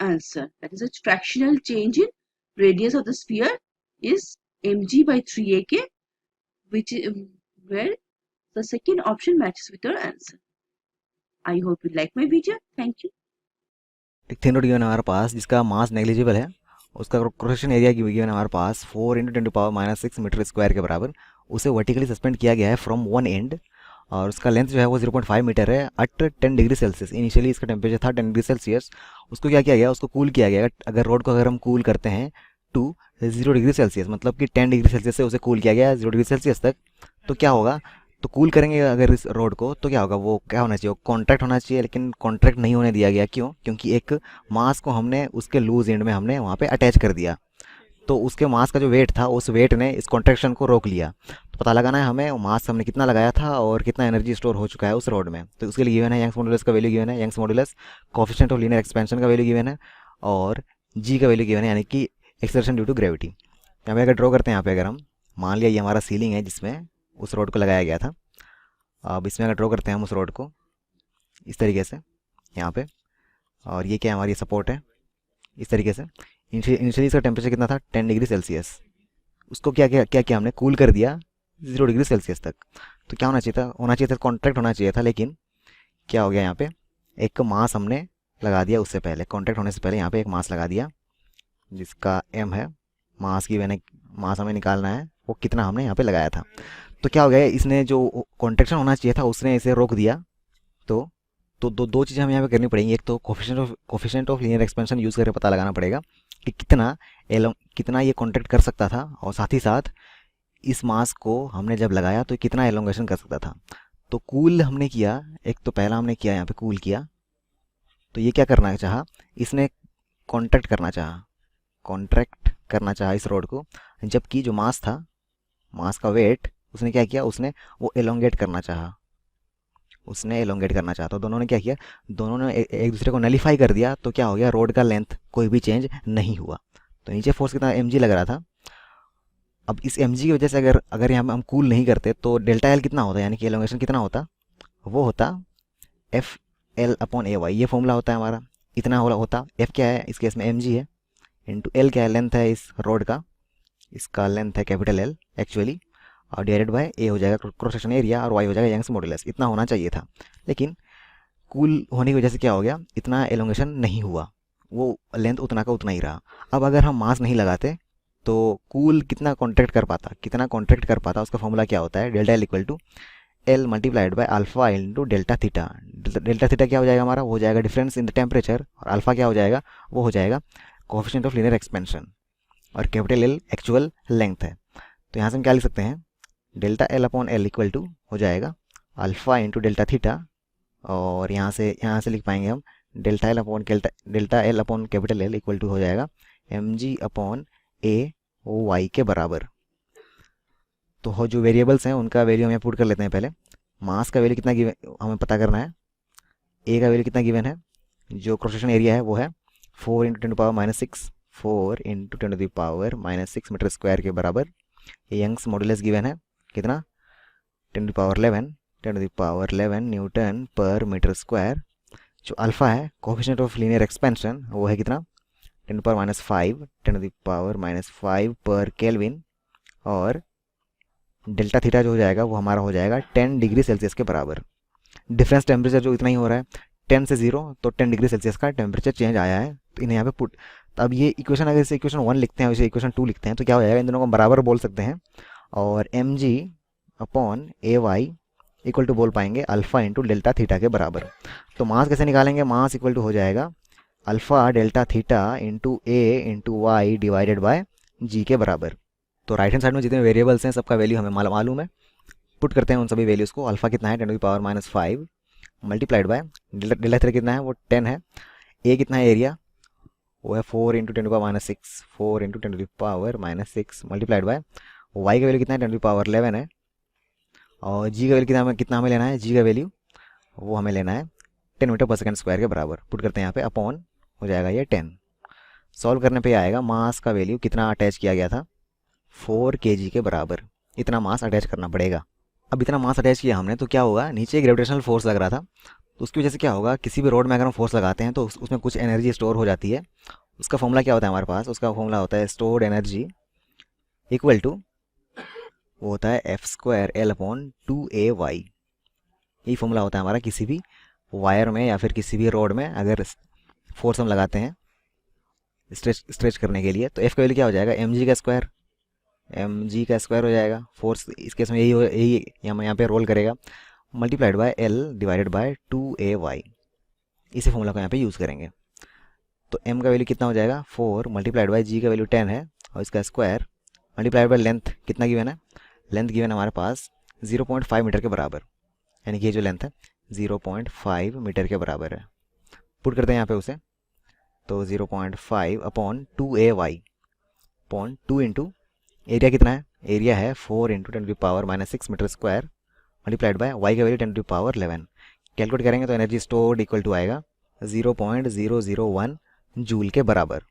answer. That is a fractional change in radius of the sphere is mg by 3ak, which is where the second option matches with your answer. I hope you like my video. Thank you. एक thin rod given हमारे पास जिसका मास negligible है, उसका cross section area की given हमारे पास 4 × 10⁻⁻⁶ metre square के बराबर, उसे वर्टिकली सस्पेंड किया गया है फ्रॉम वन एंड, और उसका लेंथ जो है वो 0.5 मीटर है एट 10 डिग्री सेल्सियस. इनिशियली इसका टेम्परेचर था 10 डिग्री सेल्सियस. उसको क्या किया गया, उसको कूल किया गया. अगर रोड को अगर हम कूल करते हैं टू 0 डिग्री सेल्सियस, मतलब कि 10 डिग्री सेल्सियस से उसे कूल किया गया 0 डिग्री सेल्सियस तक, तो क्या होगा, तो कूल करेंगे अगर इस रोड को तो क्या होगा, वो क्या होना चाहिए, कॉन्ट्रैक्ट होना चाहिए, लेकिन कॉन्ट्रैक्ट नहीं होने दिया गया। क्यों? क्योंकि एक मास को हमने उसके लूज एंड में हमने वहाँ पे अटैच कर दिया, तो उसके मास का जो वेट था उस वेट ने इस कॉन्ट्रैक्शन को रोक लिया। तो पता लगाना है हमें मास हमने कितना लगाया था और कितना एनर्जी स्टोर हो चुका है उस रोड में। तो उसके लिए गिवन है यंग्स मॉडुलस का वैल्यू गिवन है, Young's modulus, coefficient of linear expansion का वैल्यू गिवन है और जी का वैल्यू गिवन है, यानी कि एक्सेलरेशन ड्यू टू ग्रेविटी। यहाँ पे अगर ड्रॉ करते हैं, यहाँ पे अगर हम मान लिया ये हमारा सीलिंग है जिसमें उस रोड को लगाया गया था। अब इसमें अगर ड्रॉ करते हैं हम उस रोड को इस तरीके से यहाँ पे, और ये क्या है, हमारी सपोर्ट है इस तरीके से। इनिशियली इसका टेम्परेचर कितना था, 10 डिग्री सेल्सियस। उसको क्या क्या क्या किया हमने, कूल कर दिया 0 डिग्री सेल्सियस तक। तो क्या होना चाहिए था, कॉन्ट्रैक्ट होना चाहिए था, लेकिन क्या हो गया, यहाँ पे एक मास हमने लगा दिया उससे पहले, कॉन्ट्रैक्ट होने से पहले यहाँ पे एक मास लगा दिया जिसका m है। मास की मैंने मास हमें निकालना है, वो कितना हमने यहाँ पे लगाया था। तो क्या हो गया, इसने जो कॉन्ट्रैक्शन होना चाहिए था उसने इसे रोक दिया। तो दो चीज़ें हमें यहाँ पे करनी पड़ेंगी। एक तो coefficient of linear expansion use करके पता लगाना पड़ेगा कि कितना ये कॉन्ट्रैक्ट कर सकता था, और साथ ही साथ इस मास को हमने जब लगाया तो कितना एलोंगेशन कर सकता था। तो कूल हमने किया, एक तो पहला हमने किया यहाँ पे कूल किया, तो ये क्या करना चाहा, इसने कॉन्ट्रैक्ट करना चाहा इस रोड को, जबकि जो मास था, मास का वेट उसने क्या किया, उसने वो एलोंगेट करना चाहा। तो दोनों ने क्या किया, दोनों ने एक दूसरे को नलीफाई कर दिया। तो क्या हो गया, रोड का लेंथ कोई भी चेंज नहीं हुआ। तो नीचे फोर्स कितना mg लग रहा था। अब इस mg की वजह से अगर यहाँ हम कूल नहीं करते तो डेल्टा एल कितना होता, यानी कि एलोंगेशन कितना होता, वो होता FL/AY। ये फॉर्मूला होता है हमारा, इतना होता। F क्या है इस केस में, mg है, इंटू L क्या है, लेंथ है इस रोड का, इसका लेंथ है कैपिटल L एक्चुअली, और डिवाइडेड बाय A हो जाएगा क्रॉस सेक्शन एरिया, और Y हो जाएगा यंग्स मॉडुलस। इतना होना चाहिए था, लेकिन कूल होने की वजह से क्या हो गया, इतना एलोंगेशन नहीं हुआ, वो लेंथ उतना का उतना ही रहा। अब अगर हम मास नहीं लगाते तो कूल कितना कॉन्ट्रैक्ट कर पाता, उसका फॉर्मूला क्या होता है, delta L equal to L multiplied by alpha into delta theta. Delta theta क्या हो जाएगा हमारा, वो हो जाएगा डिफरेंस इन द टेम्परेचर, और अल्फा क्या हो जाएगा, वो हो जाएगा कोएफिशिएंट ऑफ लीनियर एक्सपेंशन, और कैपिटल L एक्चुअल लेंथ है। तो यहाँ से हम क्या लिख सकते हैं, डेल्टा L/L इक्वल टू हो जाएगा अल्फा इंटू डेल्टा थीटा, और यहाँ से लिख पाएंगे हम delta L upon capital L equal to हो जाएगा mg/AY के बराबर। तो जो वेरिएबल्स हैं उनका वैल्यू हम यहाँ पुट कर लेते हैं। पहले मास का वैल्यू कितना गिवन हमें पता करना है, ए का वैल्यू कितना गिवन है, जो क्रॉस सेक्शन एरिया है वो है 4 × 10⁻⁶ मीटर स्क्वायर के बराबर। यंग्स मॉडुलस गिवन है कितना, 10⁻11 न्यूटन पर मीटर स्क्वायर। जो अल्फा है कोएफिशिएंट ऑफ लीनियर एक्सपेंशन, वो है कितना, 10⁻5 पर केल्विन, और डेल्टा थीटा जो हो जाएगा वो हमारा हो जाएगा 10 डिग्री सेल्सियस के बराबर। डिफरेंस टेम्परेचर जो इतना ही हो रहा है 10 से 0, तो 10 डिग्री सेल्सियस का टेम्परेचर चेंज आया है, तो इन्हें यहाँ पे पुट। तो अब ये इक्वेशन अगर इसे इक्वेशन 1 लिखते हैं और इसे इक्वेशन 2 लिखते हैं तो क्या हो जाएगा, इन दोनों को बराबर बोल सकते हैं, और mg/AY इक्वल टू बोल पाएंगे अल्फा इंटू डेल्टा थीटा के बराबर। तो मास कैसे निकालेंगे, मास इक्वल टू हो जाएगा alpha delta theta into A into Y divided by G के बराबर। तो राइट हैंड साइड में जितने वेरिएबल्स हैं सबका वैल्यू हमें मालूम है, पुट करते हैं उन सभी वैल्यूज़ को। अल्फा कितना है 10⁻⁵ मल्टीप्लाइड बाय डेल्टा थीटा कितना है, वो 10 है। ए कितना है एरिया, वो है 4 × 10⁻⁶ मल्टीप्लाइड बाय वाई का वैल्यू कितना है 10⁻11 है, और जी का वैल्यू कितना हमें लेना है, जी का वैल्यू वो हमें लेना है 10 मीटर पर सेकंड स्क्वायर के बराबर। पुट करते हैं यहाँ पे, अपॉन हो जाएगा ये 10। सॉल्व करने पे आएगा मास का वैल्यू कितना अटैच किया गया था, 4 kg के बराबर। इतना मास अटैच करना पड़ेगा। अब इतना मास अटैच किया हमने तो क्या होगा, नीचे ग्रेविटेशनल फोर्स लग रहा था, तो उसकी वजह से क्या होगा, किसी भी रोड में अगर हम फोर्स लगाते हैं तो उसमें कुछ एनर्जी स्टोर हो जाती है। उसका फॉर्मूला क्या होता है हमारे पास, उसका फॉर्मूला होता है स्टोर्ड एनर्जी इक्वल टू, वो होता है F² L/2AY। यही फॉर्मूला होता है हमारा किसी भी वायर में या फिर किसी भी रोड में अगर फोर्स हम लगाते हैं स्ट्रेच करने के लिए। तो F का वैल्यू क्या हो जाएगा, mg का स्क्वायर हो जाएगा। फोर्स इस केस में यही यहाँ पे रोल करेगा, multiplied by L divided by 2AY। इसी फॉर्मूला को यहाँ पे यूज़ करेंगे। तो m का वैल्यू कितना हो जाएगा 4 मल्टीप्लाइड बाय g का वैल्यू 10 है, और इसका स्क्वायर मल्टीप्लाइड बाय लेंथ कितना गिवन है, लेंथ गिवन हमारे पास 0.5 मीटर के बराबर, यानी कि ये जो लेंथ है 0.5 मीटर के बराबर है। पुट करते हैं यहाँ पे उसे, तो 0.5 upon 2ay upon 2 into area कितना है, एरिया है 4 into 10⁻⁻6 metre square multiplied by y का वैल्यू 10⁻11। कैलकुलेट करेंगे तो एनर्जी स्टोर्ड इक्वल टू आएगा 0.001 जूल के बराबर।